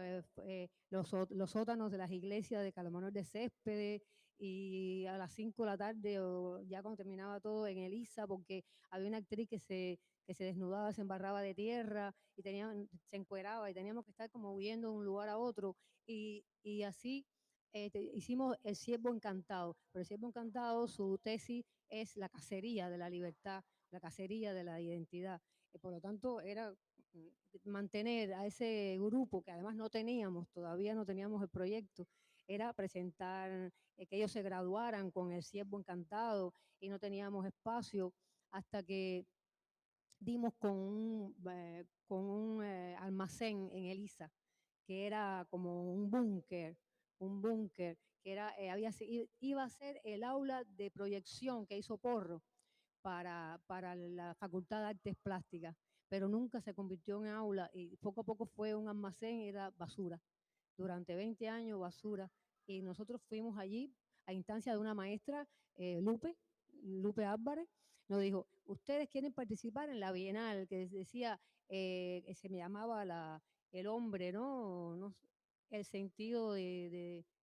los sótanos de las iglesias de Calomar de Céspedes, y a las 5 de la tarde, o ya cuando terminaba todo, en Elisa, porque había una actriz que se desnudaba, se embarraba de tierra y se encueraba, y teníamos que estar como huyendo de un lugar a otro. Y así hicimos El Siervo Encantado. Pero El Siervo Encantado, su tesis es la cacería de la libertad, la cacería de la identidad. Por lo tanto, era mantener a ese grupo, que además no teníamos, todavía no teníamos el proyecto, era presentar, que ellos se graduaran con El Siervo Encantado, y no teníamos espacio hasta que dimos con un almacén en Elisa, que era como un búnker, que era, iba a ser el aula de proyección que hizo Porro para la Facultad de Artes Plásticas, pero nunca se convirtió en aula, y poco a poco fue un almacén, era basura. Durante 20 años basura, y nosotros fuimos allí a instancia de una maestra, Lupe Álvarez, nos dijo: ustedes quieren participar en la Bienal, que decía, que se me llamaba el hombre, ¿no? El sentido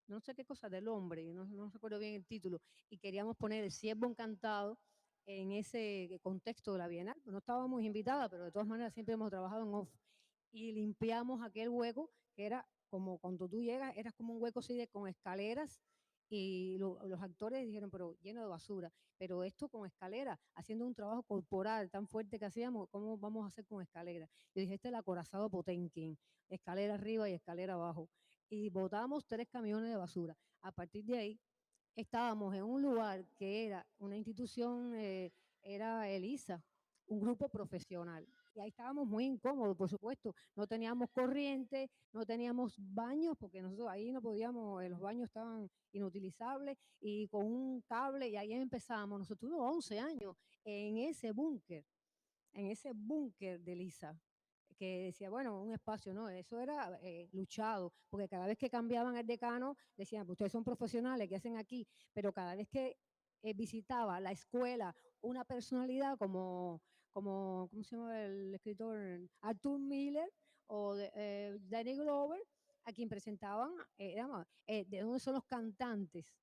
no sé qué cosa del hombre, no recuerdo bien el título, y queríamos poner El Siervo Encantado en ese contexto de la Bienal. No estábamos invitadas, pero de todas maneras siempre hemos trabajado en off, y limpiamos aquel hueco, que era como cuando tú llegas, era como un hueco así con escaleras, y los actores dijeron, pero lleno de basura, pero esto con escaleras, haciendo un trabajo corporal tan fuerte que hacíamos, ¿cómo vamos a hacer con escaleras? Yo dije, este es el acorazado Potemkin, escalera arriba y escalera abajo, y botamos 3 camiones de basura. A partir de ahí, estábamos en un lugar que era una institución, era Elisa, un grupo profesional. Y ahí estábamos muy incómodos, por supuesto. No teníamos corriente, no teníamos baños, porque nosotros ahí no podíamos, los baños estaban inutilizables, y con un cable, y ahí empezamos. Nosotros tuvimos 11 años en ese búnker de Elisa, que decía, bueno, un espacio, ¿no? Eso era luchado, porque cada vez que cambiaban el decano, decían, pues ustedes son profesionales, ¿qué hacen aquí? Pero cada vez que visitaba la escuela una personalidad como, ¿cómo se llama el escritor? Arthur Miller o Danny Glover, a quien presentaban, ¿de dónde son los cantantes?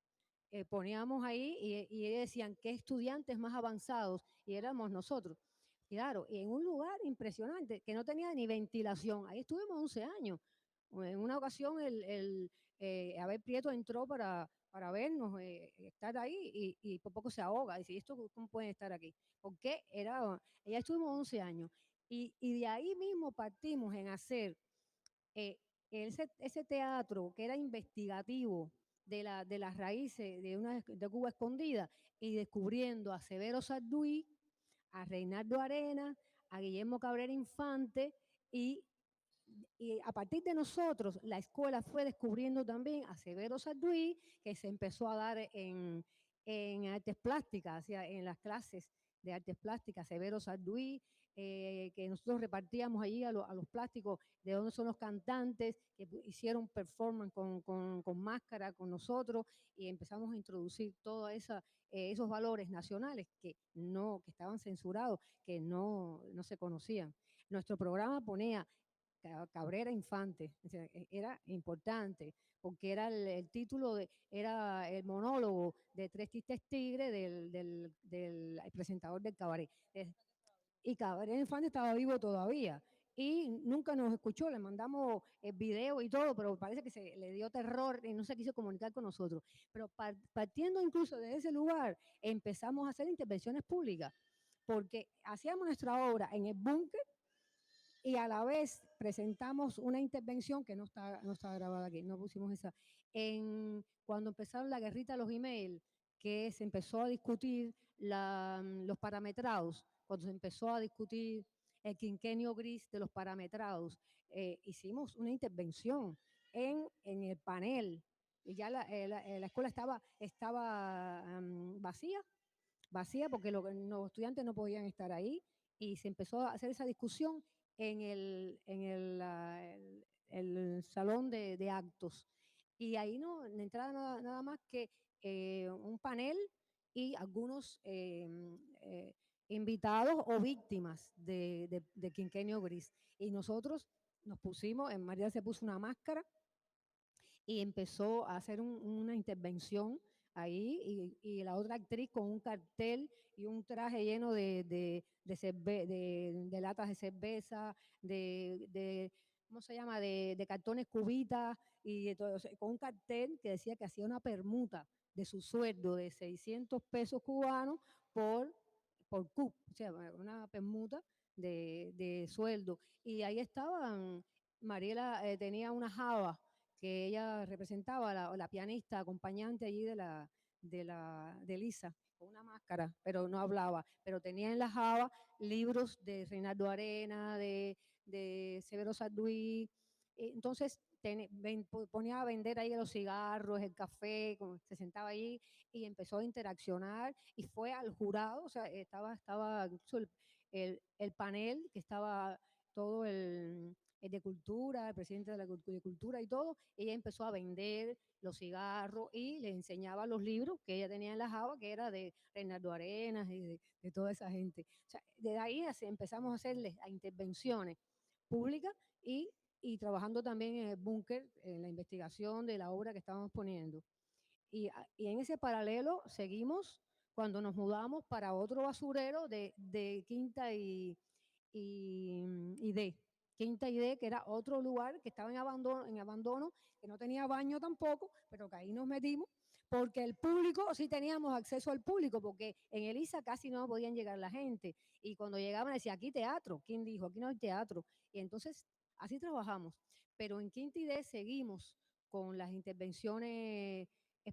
Poníamos ahí, y ellos decían, ¿qué estudiantes más avanzados? Y éramos nosotros. Claro, y en un lugar impresionante, que no tenía ni ventilación. Ahí estuvimos 11 años. En una ocasión, Abel Prieto entró para vernos, estar ahí, y por poco se ahoga. Dice, ¿esto cómo pueden estar aquí? Porque ya estuvimos 11 años. Y de ahí mismo partimos en hacer eh, ese teatro que era investigativo de las raíces de Cuba escondida, y descubriendo a Severo Sarduy, a Reinaldo Arenas, a Guillermo Cabrera Infante, y a partir de nosotros, la escuela fue descubriendo también a Severo Sarduy, que se empezó a dar en artes plásticas, en las clases de artes plásticas, Severo Sarduy, que nosotros repartíamos allí a los plásticos de dónde son los cantantes, que hicieron performance con máscara con nosotros, y empezamos a introducir todos esos valores nacionales que estaban censurados, que no se conocían. Nuestro programa ponía Cabrera Infante, o sea, era importante, porque era el título, era el monólogo de Tres Tristes Tigres del presentador del cabaret. Y Cabrera Infante estaba vivo todavía, y nunca nos escuchó, le mandamos el video y todo, pero parece que se le dio terror y no se quiso comunicar con nosotros. Pero partiendo incluso de ese lugar, empezamos a hacer intervenciones públicas, porque hacíamos nuestra obra en el búnker, y a la vez presentamos una intervención que no está grabada aquí, no pusimos esa, cuando empezaron la guerrita de los emails, que se empezó a discutir los parametrados, cuando se empezó a discutir el quinquenio gris de los parametrados, hicimos una intervención en el panel, y ya la escuela estaba vacía, porque los estudiantes no podían estar ahí, y se empezó a hacer esa discusión en el salón de actos. Y ahí no entraba nada más que un panel y algunos invitados o víctimas de Quinquenio Gris. Y nosotros nos pusimos, María se puso una máscara y empezó a hacer una intervención ahí y la otra actriz con un cartel y un traje lleno de latas de cerveza, ¿cómo se llama? De cartones cubitas y de todo, o sea, con un cartel que decía que hacía una permuta de su sueldo de 600 pesos cubanos por CUP, o sea, una permuta de sueldo. Y ahí estaban, Mariela tenía una java que ella representaba, la pianista acompañante allí de Lisa, con una máscara, pero no hablaba, pero tenía en la java libros de Reinaldo Arena, de Severo Sarduí. Entonces ponía a vender ahí los cigarros, el café, se sentaba ahí y empezó a interaccionar y fue al jurado, o sea, estaba incluso el panel que estaba todo el de cultura, el presidente de cultura y todo, ella empezó a vender los cigarros y le enseñaba los libros que ella tenía en la java, que era de Reinaldo Arenas y de toda esa gente. O sea, de ahí empezamos a hacerles a intervenciones públicas y trabajando también en el búnker, en la investigación de la obra que estábamos poniendo. Y en ese paralelo seguimos cuando nos mudamos para otro basurero de Quinta y D. Quinta y D, que era otro lugar que estaba en abandono, que no tenía baño tampoco, pero que ahí nos metimos, porque el público, sí teníamos acceso al público, porque en Elisa casi no podían llegar la gente. Y cuando llegaban decía, aquí teatro. ¿Quién dijo? Aquí no hay teatro. Y entonces así trabajamos. Pero en Quinta y D seguimos con las intervenciones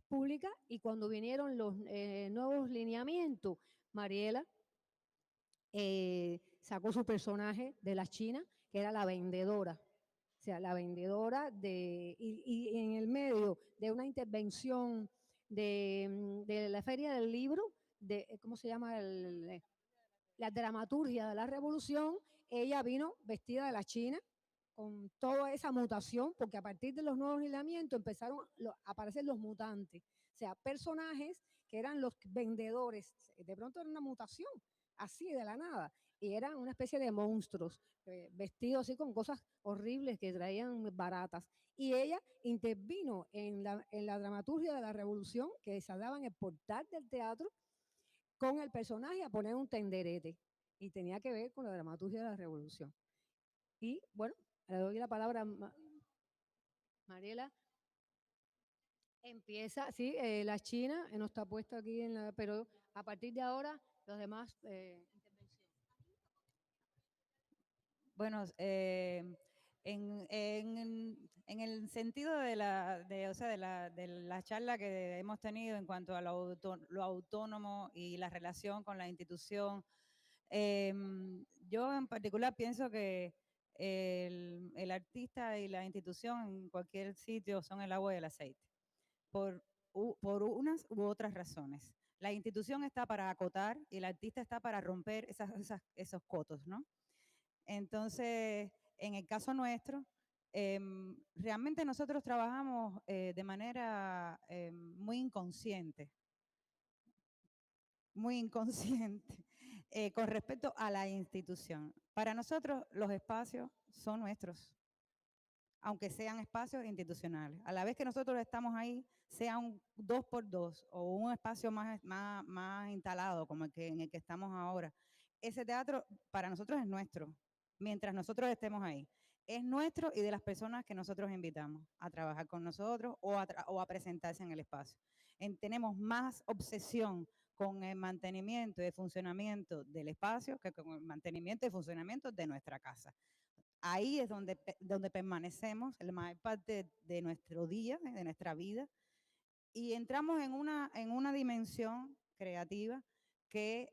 públicas y cuando vinieron los nuevos lineamientos, Mariela sacó su personaje de la China, que era la vendedora. O sea, la vendedora y en el medio de una intervención de la Feria del Libro, ¿cómo se llama? La dramaturgia de la revolución, ella vino vestida de la China con toda esa mutación, porque a partir de los nuevos lineamientos empezaron a aparecer los mutantes, o sea, personajes que eran los vendedores, de pronto era una mutación, así de la nada, y eran una especie de monstruos, vestidos así con cosas horribles que traían baratas. Y ella intervino en la dramaturgia de la revolución que se daba en el portal del teatro con el personaje a poner un tenderete. Y tenía que ver con la dramaturgia de la revolución. Y bueno, le doy la palabra a Mariela. Empieza, sí, la China no está puesta aquí, pero a partir de ahora los demás Bueno, en el sentido de la charla que hemos tenido en cuanto a lo autónomo y la relación con la institución, yo en particular pienso que el artista y la institución en cualquier sitio son el agua y el aceite, por unas u otras razones. La institución está para acotar y el artista está para romper esos cotos, ¿no? Entonces, en el caso nuestro, realmente nosotros trabajamos de manera muy inconsciente con respecto a la institución. Para nosotros los espacios son nuestros, aunque sean espacios institucionales. A la vez que nosotros estamos ahí, sea un 2x2 o un espacio más instalado como en el que estamos ahora, ese teatro para nosotros es nuestro, mientras nosotros estemos ahí. Es nuestro y de las personas que nosotros invitamos a trabajar con nosotros o a presentarse en el espacio. Tenemos más obsesión con el mantenimiento y el funcionamiento del espacio que con el mantenimiento y funcionamiento de nuestra casa. Ahí es donde permanecemos la mayor parte de nuestro día, de nuestra vida, y entramos en una dimensión creativa que,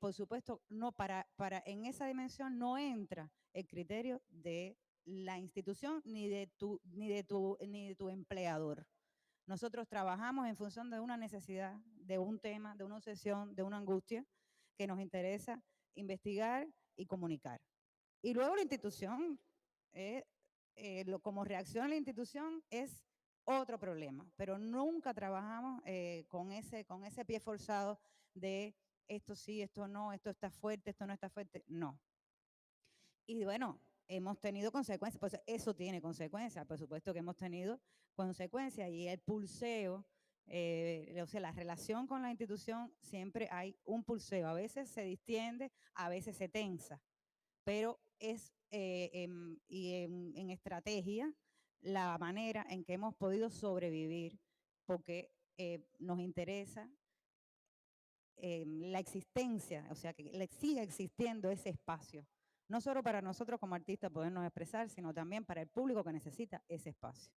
por supuesto, en esa dimensión no entra el criterio de la institución ni de tu empleador. Nosotros trabajamos en función de una necesidad, de un tema, de una obsesión, de una angustia que nos interesa investigar y comunicar. Y luego la institución es como reacción a la institución es otro problema, pero nunca trabajamos con ese pie forzado de esto sí, esto no, esto está fuerte, esto no está fuerte, no. Y bueno, hemos tenido consecuencias, pues eso tiene consecuencias, por supuesto que hemos tenido consecuencias y el pulseo, o sea, la relación con la institución siempre hay un pulseo, a veces se distiende, a veces se tensa, pero es en estrategia la manera en que hemos podido sobrevivir, porque nos interesa la existencia, o sea, que siga existiendo ese espacio, no solo para nosotros como artistas podernos expresar, sino también para el público que necesita ese espacio.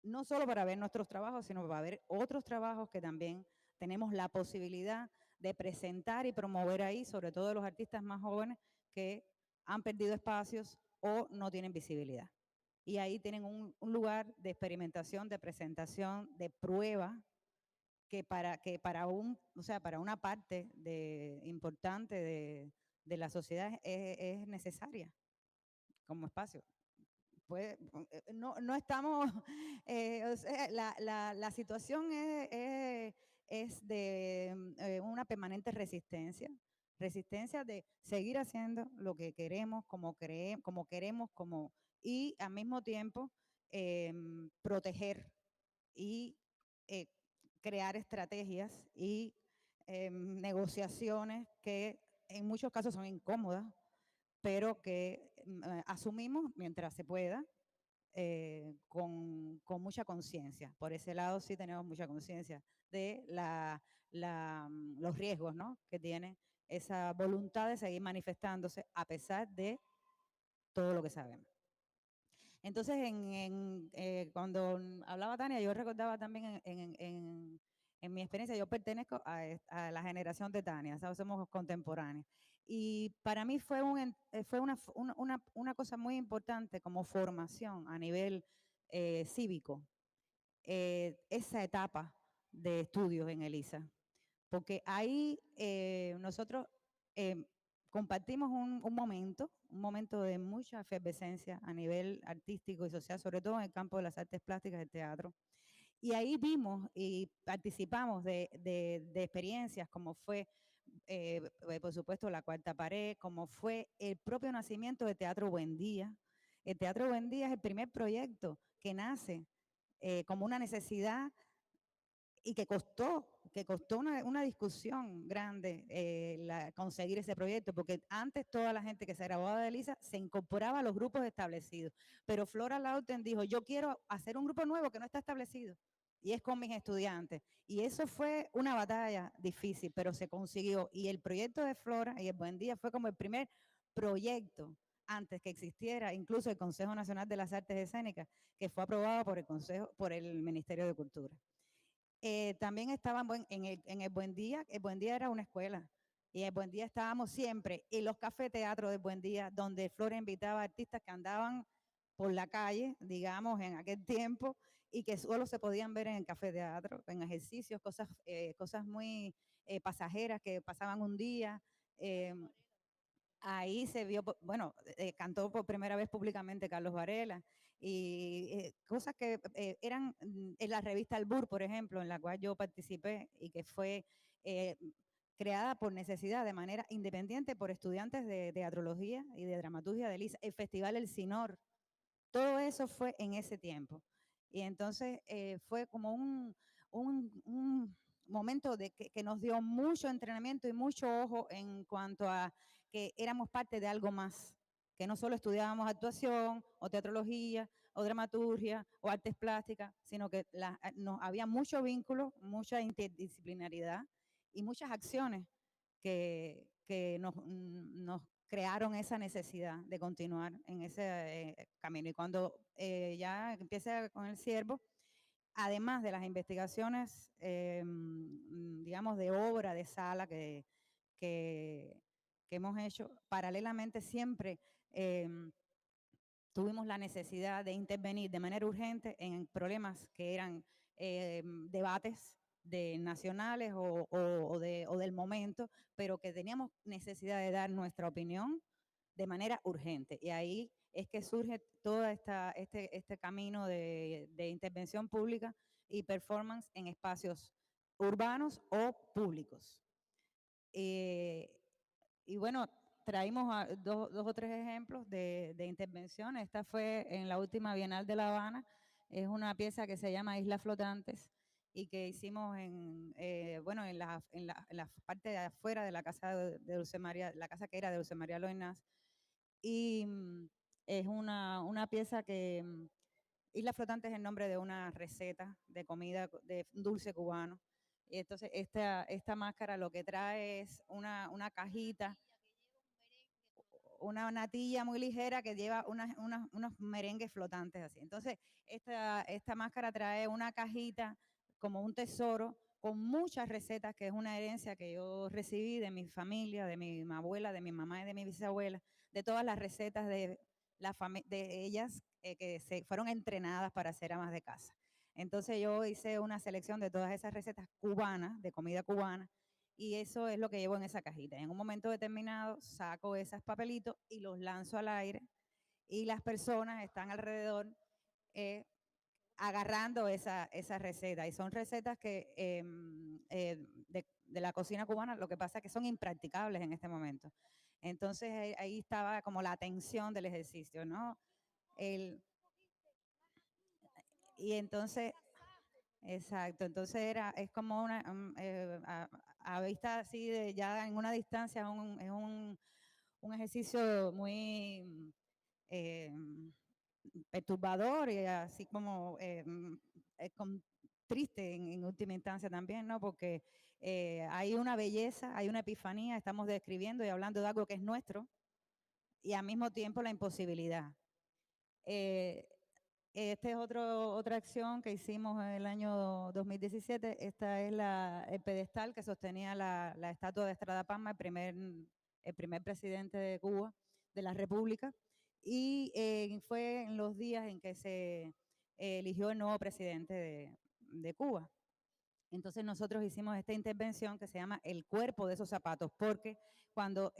No solo para ver nuestros trabajos, sino para ver otros trabajos que también tenemos la posibilidad de presentar y promover ahí, sobre todo los artistas más jóvenes que han perdido espacios o no tienen visibilidad. Y ahí tienen un lugar de experimentación, de presentación, de prueba, que para una parte importante de la sociedad es necesaria como espacio. Pues, no estamos, o sea, la situación es de una permanente resistencia de seguir haciendo lo que queremos, como queremos, y al mismo tiempo proteger y crear estrategias y negociaciones que en muchos casos son incómodas, pero que asumimos mientras se pueda, con mucha conciencia. Por ese lado sí tenemos mucha conciencia de los riesgos, ¿no?, que tiene esa voluntad de seguir manifestándose a pesar de todo lo que sabemos. Entonces, cuando hablaba Tania, yo recordaba también en mi experiencia, yo pertenezco a la generación de Tania, ¿sabes? Somos contemporáneos. Y para mí fue una cosa muy importante como formación a nivel cívico, esa etapa de estudios en ELISA. Porque ahí nosotros compartimos un momento de mucha efervescencia a nivel artístico y social, sobre todo en el campo de las artes plásticas y el teatro. Y ahí vimos y participamos de experiencias como fue, por supuesto, La Cuarta Pared, como fue el propio nacimiento de Teatro Buen Día. El Teatro Buen Día es el primer proyecto que nace como una necesidad y que costó una discusión grande conseguir ese proyecto, porque antes toda la gente que se graduaba de ELISA se incorporaba a los grupos establecidos, pero Flora Lauten dijo, yo quiero hacer un grupo nuevo que no está establecido, y es con mis estudiantes, y eso fue una batalla difícil, pero se consiguió, y el proyecto de Flora y el Buen Día fue como el primer proyecto antes que existiera incluso el Consejo Nacional de las Artes Escénicas, que fue aprobado por el Ministerio de Cultura. También estaban en el Buen Día era una escuela, y en el Buen Día estábamos siempre en los cafeteatros del Buen Día, donde Flora invitaba a artistas que andaban por la calle, digamos, en aquel tiempo, y que solo se podían ver en el cafeteatro, en ejercicios, cosas muy pasajeras que pasaban un día. Ahí se vio, bueno, cantó por primera vez públicamente Carlos Varela, y cosas que eran en la revista Albur, por ejemplo, en la cual yo participé y que fue creada por necesidad de manera independiente por estudiantes de teatrología y de dramaturgia de ELISA, el Festival El Sinor, todo eso fue en ese tiempo. Y entonces fue como un momento que nos dio mucho entrenamiento y mucho ojo en cuanto a que éramos parte de algo más, que no solo estudiábamos actuación o teatrología o dramaturgia o artes plásticas, sino que había mucho vínculo, mucha interdisciplinaridad y muchas acciones que nos crearon esa necesidad de continuar en ese camino. Y cuando ya empieza con El Ciervo, además de las investigaciones, digamos, de obra, de sala que hemos hecho, paralelamente siempre tuvimos la necesidad de intervenir de manera urgente en problemas que eran debates nacionales o del momento, pero que teníamos necesidad de dar nuestra opinión de manera urgente. Y ahí es que surge todo este camino de intervención pública y performance en espacios urbanos o públicos. Y bueno, traímos dos o tres ejemplos de intervención. Esta fue en la última Bienal de La Habana. Es una pieza que se llama Islas Flotantes y que hicimos en la parte de afuera de la casa de Dulce María, la casa que era de Dulce María Loinás. Y es una pieza que, Islas Flotantes es el nombre de una receta de comida de dulce cubano. Y entonces esta máscara lo que trae es una cajita, una natilla muy ligera que lleva unos merengues flotantes así. Entonces, esta máscara trae una cajita como un tesoro con muchas recetas, que es una herencia que yo recibí de mi familia, de mi abuela, de mi mamá y de mi bisabuela, de todas las recetas de ellas que se fueron entrenadas para ser amas de casa. Entonces yo hice una selección de todas esas recetas cubanas, de comida cubana, y eso es lo que llevo en esa cajita. En un momento determinado saco esos papelitos y los lanzo al aire y las personas están alrededor agarrando esa receta. Y son recetas que de la cocina cubana, lo que pasa es que son impracticables en este momento. Entonces ahí estaba como la tensión del ejercicio, ¿no? Y entonces, exacto, entonces es como a vista así de ya en una distancia, es un ejercicio muy perturbador y así como triste en última instancia también, ¿no? Porque hay una belleza, hay una epifanía, estamos describiendo y hablando de algo que es nuestro y al mismo tiempo la imposibilidad. Esta es otra acción que hicimos en el año 2017. Esta es el pedestal que sostenía la estatua de Estrada Palma, el primer presidente de Cuba, de la República. Y fue en los días en que se eligió el nuevo presidente de Cuba. Entonces nosotros hicimos esta intervención que se llama El cuerpo de esos zapatos, porque cuando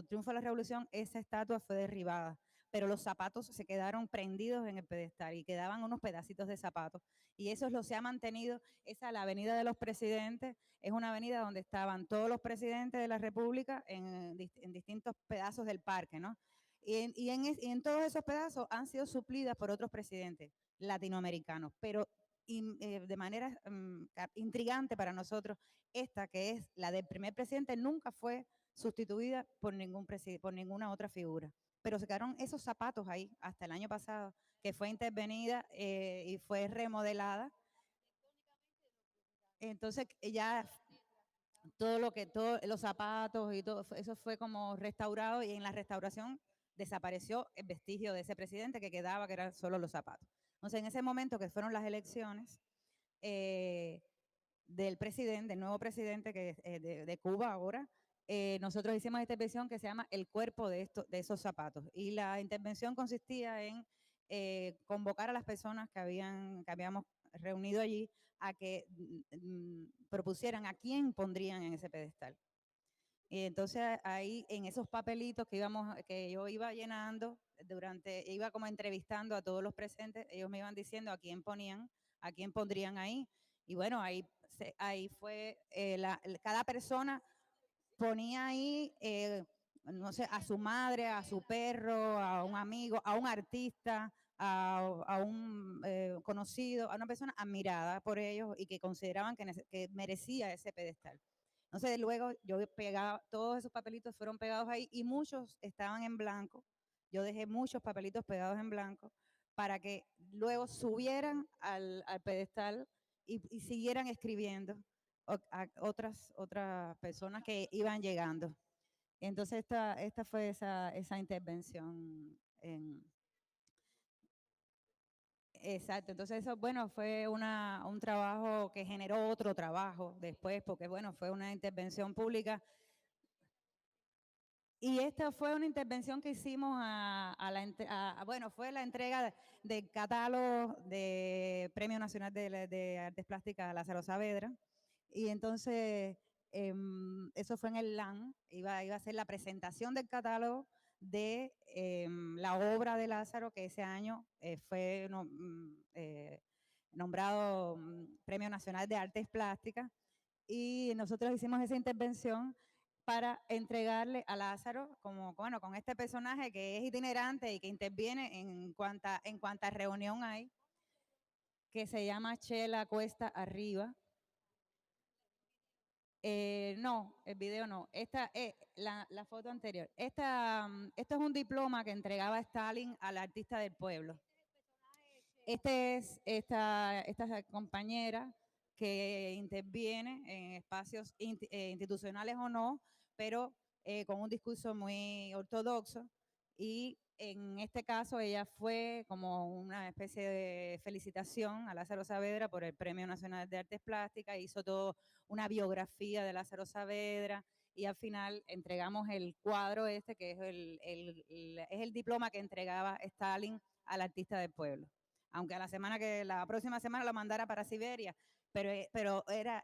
triunfa la revolución, esa estatua fue derribada, pero los zapatos se quedaron prendidos en el pedestal y quedaban unos pedacitos de zapatos. Y eso se ha mantenido, la Avenida de los Presidentes, es una avenida donde estaban todos los presidentes de la República en distintos pedazos del parque, ¿no? Y en todos esos pedazos han sido suplidas por otros presidentes latinoamericanos, pero de manera intrigante para nosotros, esta que es la del primer presidente nunca fue sustituida por ninguna otra figura. Pero se quedaron esos zapatos ahí hasta el año pasado, que fue intervenida y fue remodelada. Entonces ya todos los zapatos y todo eso fue como restaurado, y en la restauración desapareció el vestigio de ese presidente que quedaba, que eran solo los zapatos. Entonces, en ese momento que fueron las elecciones del nuevo presidente de Cuba ahora, nosotros hicimos esta intervención que se llama El cuerpo de esos zapatos. Y la intervención consistía en convocar a las personas que habíamos reunido allí a que propusieran a quién pondrían en ese pedestal. Y entonces ahí en esos papelitos que yo iba llenando, iba como entrevistando a todos los presentes, ellos me iban diciendo a quién pondrían ahí. Y bueno, ahí fue, cada persona ponía ahí, no sé, a su madre, a su perro, a un amigo, a un artista, a un conocido, a una persona admirada por ellos y que consideraban que merecía ese pedestal. Entonces luego yo pegaba, todos esos papelitos fueron pegados ahí y muchos estaban en blanco. Yo dejé muchos papelitos pegados en blanco para que luego subieran al pedestal y siguieran escribiendo a otras personas que iban llegando. Entonces esta fue esa intervención. Exacto, entonces eso, bueno, fue un trabajo que generó otro trabajo después, porque bueno, fue una intervención pública. Y esta fue una intervención que hicimos bueno, fue la entrega del catálogo de Premio Nacional de Artes Plásticas Lázaro Saavedra. Y entonces eso fue en el LAN, iba a ser la presentación del catálogo de la obra de Lázaro, que ese año fue nombrado Premio Nacional de Artes Plásticas, y nosotros hicimos esa intervención para entregarle a Lázaro, como, bueno, con este personaje que es itinerante y que interviene en cuanta reunión hay, que se llama Chela Cuesta Arriba. No, el video no. Esta es la foto anterior. Esto es un diploma que entregaba Stalin al artista del pueblo. Este es esta compañera que interviene en espacios institucionales o no, pero con un discurso muy ortodoxo, y en este caso ella fue como una especie de felicitación a Lázaro Saavedra por el Premio Nacional de Artes Plásticas, hizo todo una biografía de Lázaro Saavedra, y al final entregamos el cuadro este, que es el diploma que entregaba Stalin al artista del pueblo. Aunque la próxima semana lo mandara para Siberia, pero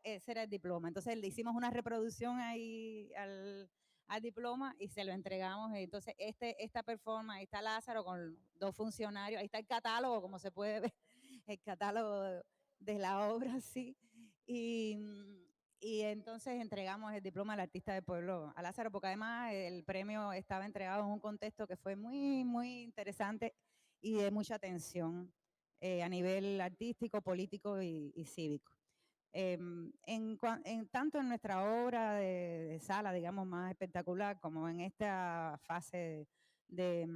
ese era el diploma. Entonces le hicimos una reproducción ahí al diploma y se lo entregamos. Entonces esta performance, ahí está Lázaro con 2 funcionarios, ahí está el catálogo, como se puede ver, el catálogo de la obra, sí. Y entonces entregamos el diploma al artista del pueblo, a Lázaro, porque además el premio estaba entregado en un contexto que fue muy, muy interesante y de mucha atención a nivel artístico, político y cívico. Tanto en nuestra obra de sala, digamos, más espectacular, como en esta fase de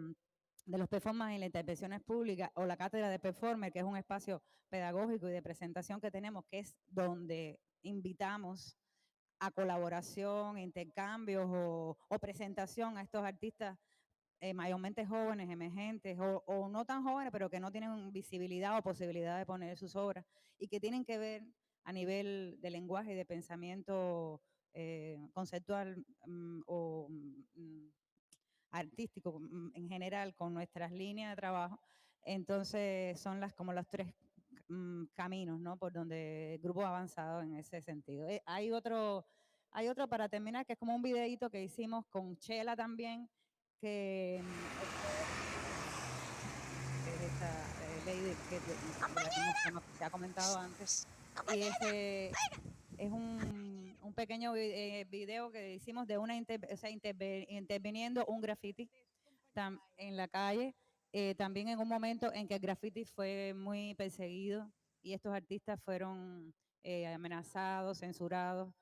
los performances y las intervenciones públicas, o la cátedra de performer, que es un espacio pedagógico y de presentación que tenemos, que es donde invitamos a colaboración, intercambios o presentación a estos artistas mayormente jóvenes, emergentes, o no tan jóvenes, pero que no tienen visibilidad o posibilidad de poner sus obras, y que tienen que ver a nivel de lenguaje y de pensamiento conceptual o artístico en general, con nuestras líneas de trabajo. Entonces son como los 3 caminos, ¿no?, por donde el grupo ha avanzado en ese sentido. Hay otro para terminar, que es como un videíto que hicimos con Chela también, que es esta lady que se ha comentado antes, y ese es un pequeño video que hicimos de una interviniendo un graffiti en la calle, también en un momento en que el graffiti fue muy perseguido y estos artistas fueron amenazados, censurados.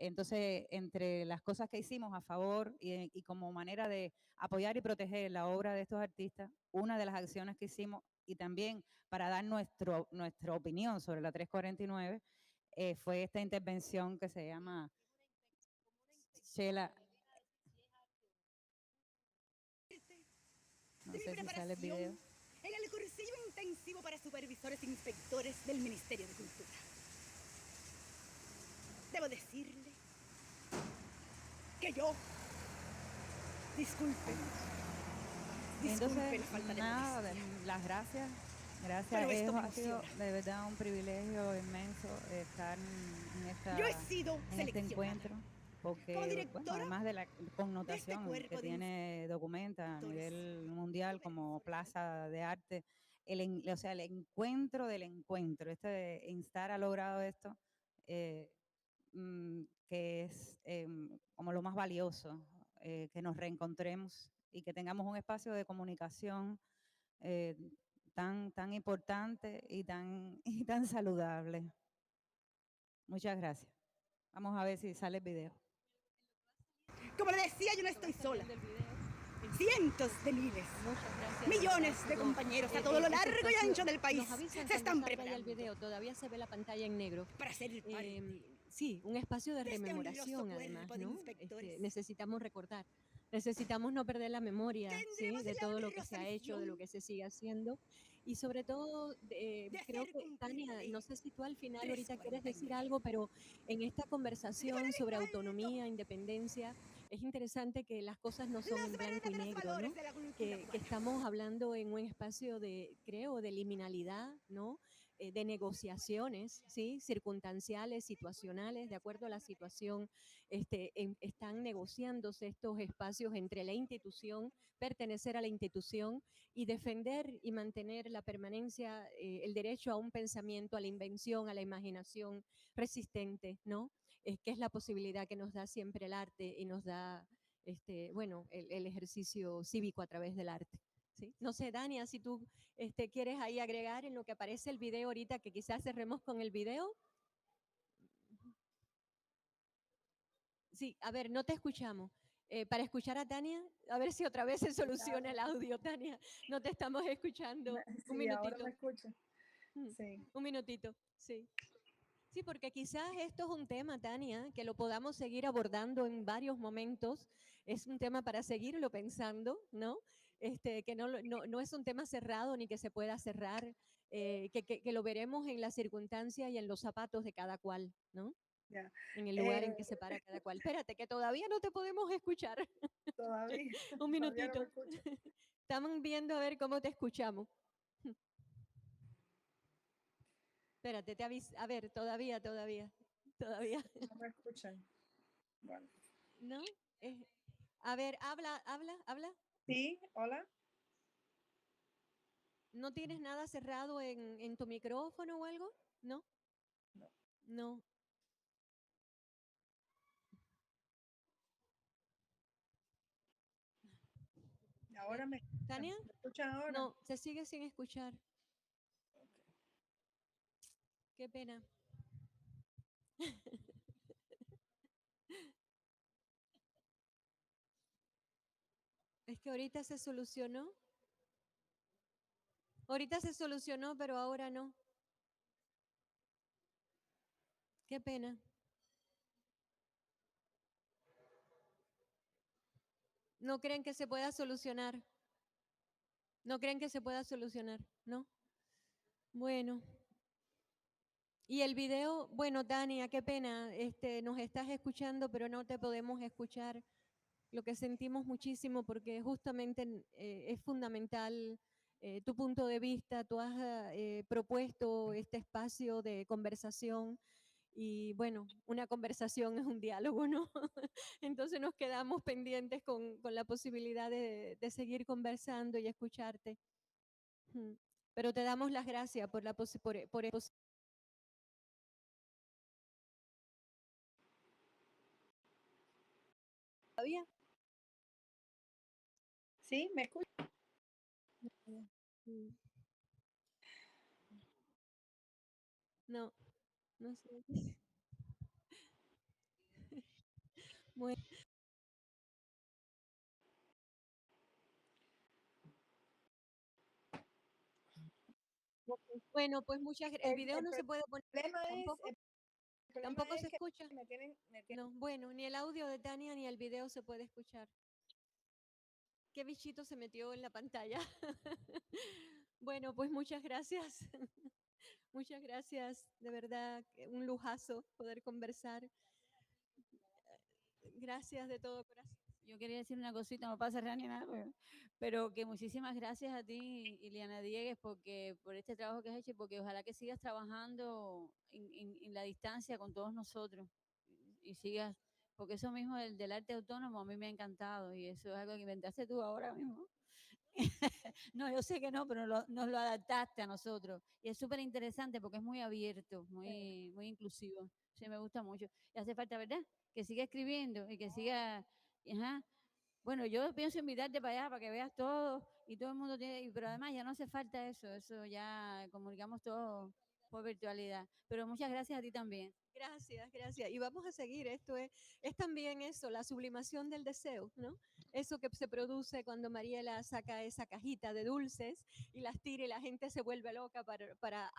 Entonces, entre las cosas que hicimos a favor y como manera de apoyar y proteger la obra de estos artistas, una de las acciones que hicimos, y también para dar nuestra opinión sobre la 349, fue esta intervención que se llama Chela. No sé si sale el video. En el cursillo intensivo para supervisores e inspectores del Ministerio de Cultura. Debo decirle que yo, disculpe Entonces, la falta de nada, modestia. las gracias. Pero Gracias, esto me ha sido emociona. de verdad un privilegio inmenso estar Yo he sido en este seleccionada encuentro, porque como bueno, directora además de la connotación cuerpo que de tiene Documenta a nivel mundial como plaza de arte, o sea, el encuentro del encuentro, Instar ha logrado esto, que es como lo más valioso, que nos reencontremos y que tengamos un espacio de comunicación tan importante y tan saludable. Muchas gracias. Vamos a ver si sale el video. Como le decía, yo no estoy sola. Cientos de miles, millones de compañeros a todo lo largo y ancho del país se están preparando el video, todavía se ve la pantalla en negro. para ser parte Sí, un espacio de de este rememoración, honroso además, cuerpo de ¿no? inspectores. Necesitamos recordar, necesitamos no perder la memoria, ¿sí?, Tendremos de la todo lo que honrosa se ha hecho, de lo misión que se sigue haciendo, y sobre todo, creo hacer que, cumplir Tania, la ley no sé si tú al final ahorita quieres decir 349. algo, pero en esta conversación sobre autonomía, independencia, es interesante que las cosas no son en Los blanco y verdaderos negro, ¿no? valores de la cultura Que cubana. estamos hablando en un espacio de, creo, de liminalidad, ¿no? de negociaciones, ¿sí? Circunstanciales, situacionales, de acuerdo a la situación, están negociándose estos espacios entre la institución, pertenecer a la institución y defender y mantener la permanencia, el derecho a un pensamiento, a la invención, a la imaginación resistente, ¿no? Que es la posibilidad que nos da siempre el arte y nos da, bueno, el ejercicio cívico a través del arte. ¿Sí? No sé, Dania, si tú quieres ahí agregar en lo que aparece el video ahorita, que quizás cerremos con el video. Sí, a ver, no te escuchamos. Para escuchar a Tania, a ver si otra vez se soluciona el audio, Tania. No te estamos escuchando. Un Sí, ahora minutito. me escucho. Sí. Un minutito, sí. Sí, porque quizás esto es un tema, Tania, que lo podamos seguir abordando en varios momentos. Es un tema para seguirlo pensando, ¿no? Que no es un tema cerrado ni que se pueda cerrar, que lo veremos en las circunstancias y en los zapatos de cada cual, ¿no? Ya. En el lugar en que se para cada cual. Espérate, que todavía no te podemos escuchar. Todavía. Un Todavía no minutito. me escucho. Estamos viendo a ver cómo te escuchamos. Espérate, te aviso. A ver, todavía. No me escuchan. Bueno. ¿No? A ver, habla. Sí, hola. ¿No tienes nada cerrado en tu micrófono o algo? ¿No? No. No. Ahora me ¿Tania? escuchan ahora. No, se sigue sin escuchar. Qué pena. Es que ahorita se solucionó. Ahorita se solucionó, pero ahora no. Qué pena. ¿No creen que se pueda solucionar? ¿No creen que se pueda solucionar? ¿No? Bueno. Y el video, bueno, Tania, qué pena, nos estás escuchando, pero no te podemos escuchar. Lo que sentimos muchísimo porque justamente es fundamental tu punto de vista. Tú has propuesto este espacio de conversación y bueno, una conversación es un diálogo, ¿no? Entonces nos quedamos pendientes con la posibilidad de seguir conversando y escucharte. Pero te damos las gracias por la posibilidad. ¿Todavía? Sí, me escuchan. No, no sé. Bueno. Bueno, pues muchas gracias. El video no se puede poner tampoco. ¿Tampoco se escucha? No, bueno, ni el audio de Tania ni el video se puede escuchar. ¿Qué bichito se metió en la pantalla? Bueno, pues muchas gracias. Muchas gracias, de verdad, un lujazo poder conversar. Gracias de todo corazón. Yo quería decir una cosita, no pasa nada ni nada, pero que muchísimas gracias a ti, Ileana Diegues, porque por este trabajo que has hecho, porque ojalá que sigas trabajando en la distancia con todos nosotros y sigas, porque eso mismo del arte autónomo a mí me ha encantado y eso es algo que inventaste tú ahora mismo. No, yo sé que no, pero nos lo adaptaste a nosotros. Y es súper interesante porque es muy abierto, muy inclusivo. Sí, me gusta mucho. Y hace falta, ¿verdad? Que siga escribiendo y que siga... Ajá. Bueno, yo pienso invitarte para allá para que veas todo y todo el mundo tiene... Pero además ya no hace falta eso ya comunicamos todo por virtualidad. Pero muchas gracias a ti también. Gracias. Y vamos a seguir. Esto es también eso, la sublimación del deseo, ¿no? Eso que se produce cuando Mariela saca esa cajita de dulces y las tira y la gente se vuelve loca para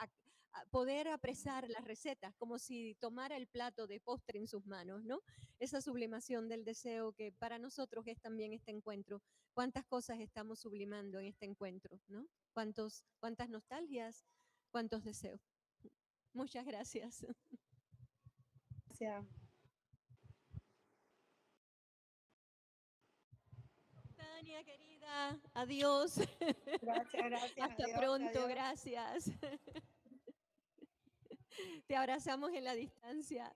poder apresar las recetas, como si tomara el plato de postre en sus manos, ¿no? Esa sublimación del deseo que para nosotros es también este encuentro. ¿Cuántas cosas estamos sublimando en este encuentro, ¿no? ¿Cuántas nostalgias, cuántos deseos? Muchas gracias. Gracias. Tania, querida, adiós. Gracias. Hasta Adiós, pronto, adiós. gracias. Te abrazamos en la distancia.